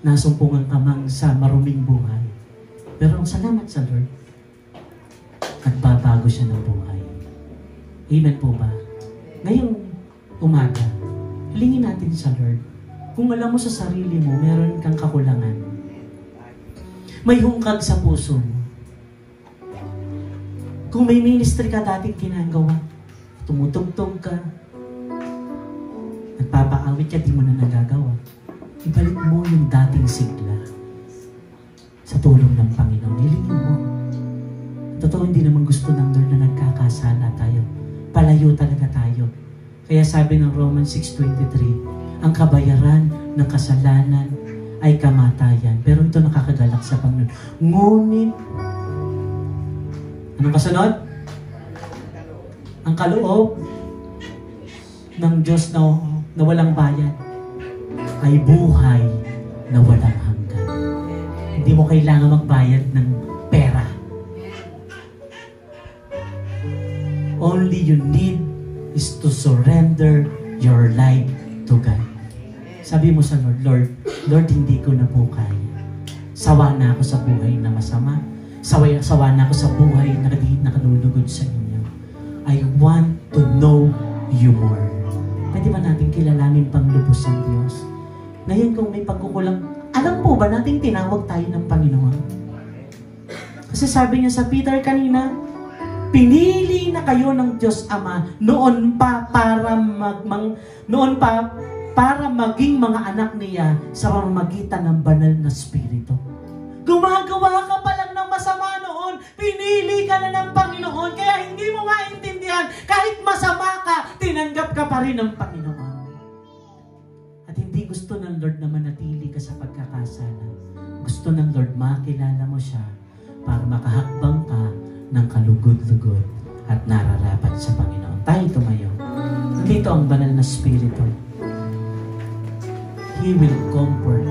Nasumpungan ka mang sa maruming buhay. Pero ang salamat sa Lord, nagbabago siya ng buhay. Amen po ba? Ngayong umaga, hilingin natin sa Lord, kung alam mo sa sarili mo, meron kang kakulangan. May hungkag sa puso mo. Kung may ministry ka dating ginagawa, tumutugtog ka, nagpapaawit ka, di mo na nagagawa. Ibalik mo yung dating sigla sa tulong ng Panginoon. Hilingin mo. Totoo, hindi naman gusto ng Lord na nagkakasala tayo. Palayo talaga tayo. Kaya sabi ng Romans 6:23, ang kabayaran ng kasalanan ay kamatayan. Pero ito nakakagalak sa Panginoon. Ngunit, anong kasunod? Ang kaloob ng Diyos na walang bayad ay buhay na walang hanggan. Hindi mo kailangan magbayad ng pera. Only you need is to surrender your life to God. Sabi mo sa Lord, Lord, hindi ko na po kaya. Sawa na ako sa buhay na masama. Sawa na ako sa buhay na nakalulugod sa inyo. I want to know you more. Pwede ba natin kilalanin pang lubos ang Diyos? Ngayon kung may pagkukulang, alam po ba natin tinawag tayo ng Panginoon? Kasi sabi niya sa Peter kanina, pinili na kayo ng Diyos Ama noon pa para maging mga anak niya sa pamamagitan ng banal na Espiritu. Gumagawa ka pa lang ng masama noon, pinili ka na ng Panginoon, kaya hindi mo maintindihan, kahit masama ka, tinanggap ka pa rin ng Panginoon. At hindi gusto ng Lord na manatili ka sa pagkakasala. Gusto ng Lord makilala mo siya para makahakbang ka ng kalugod-lugod at nararapat sa Panginoon. Tayo tumayo. Dito ang banal na Espiritu. He will comfort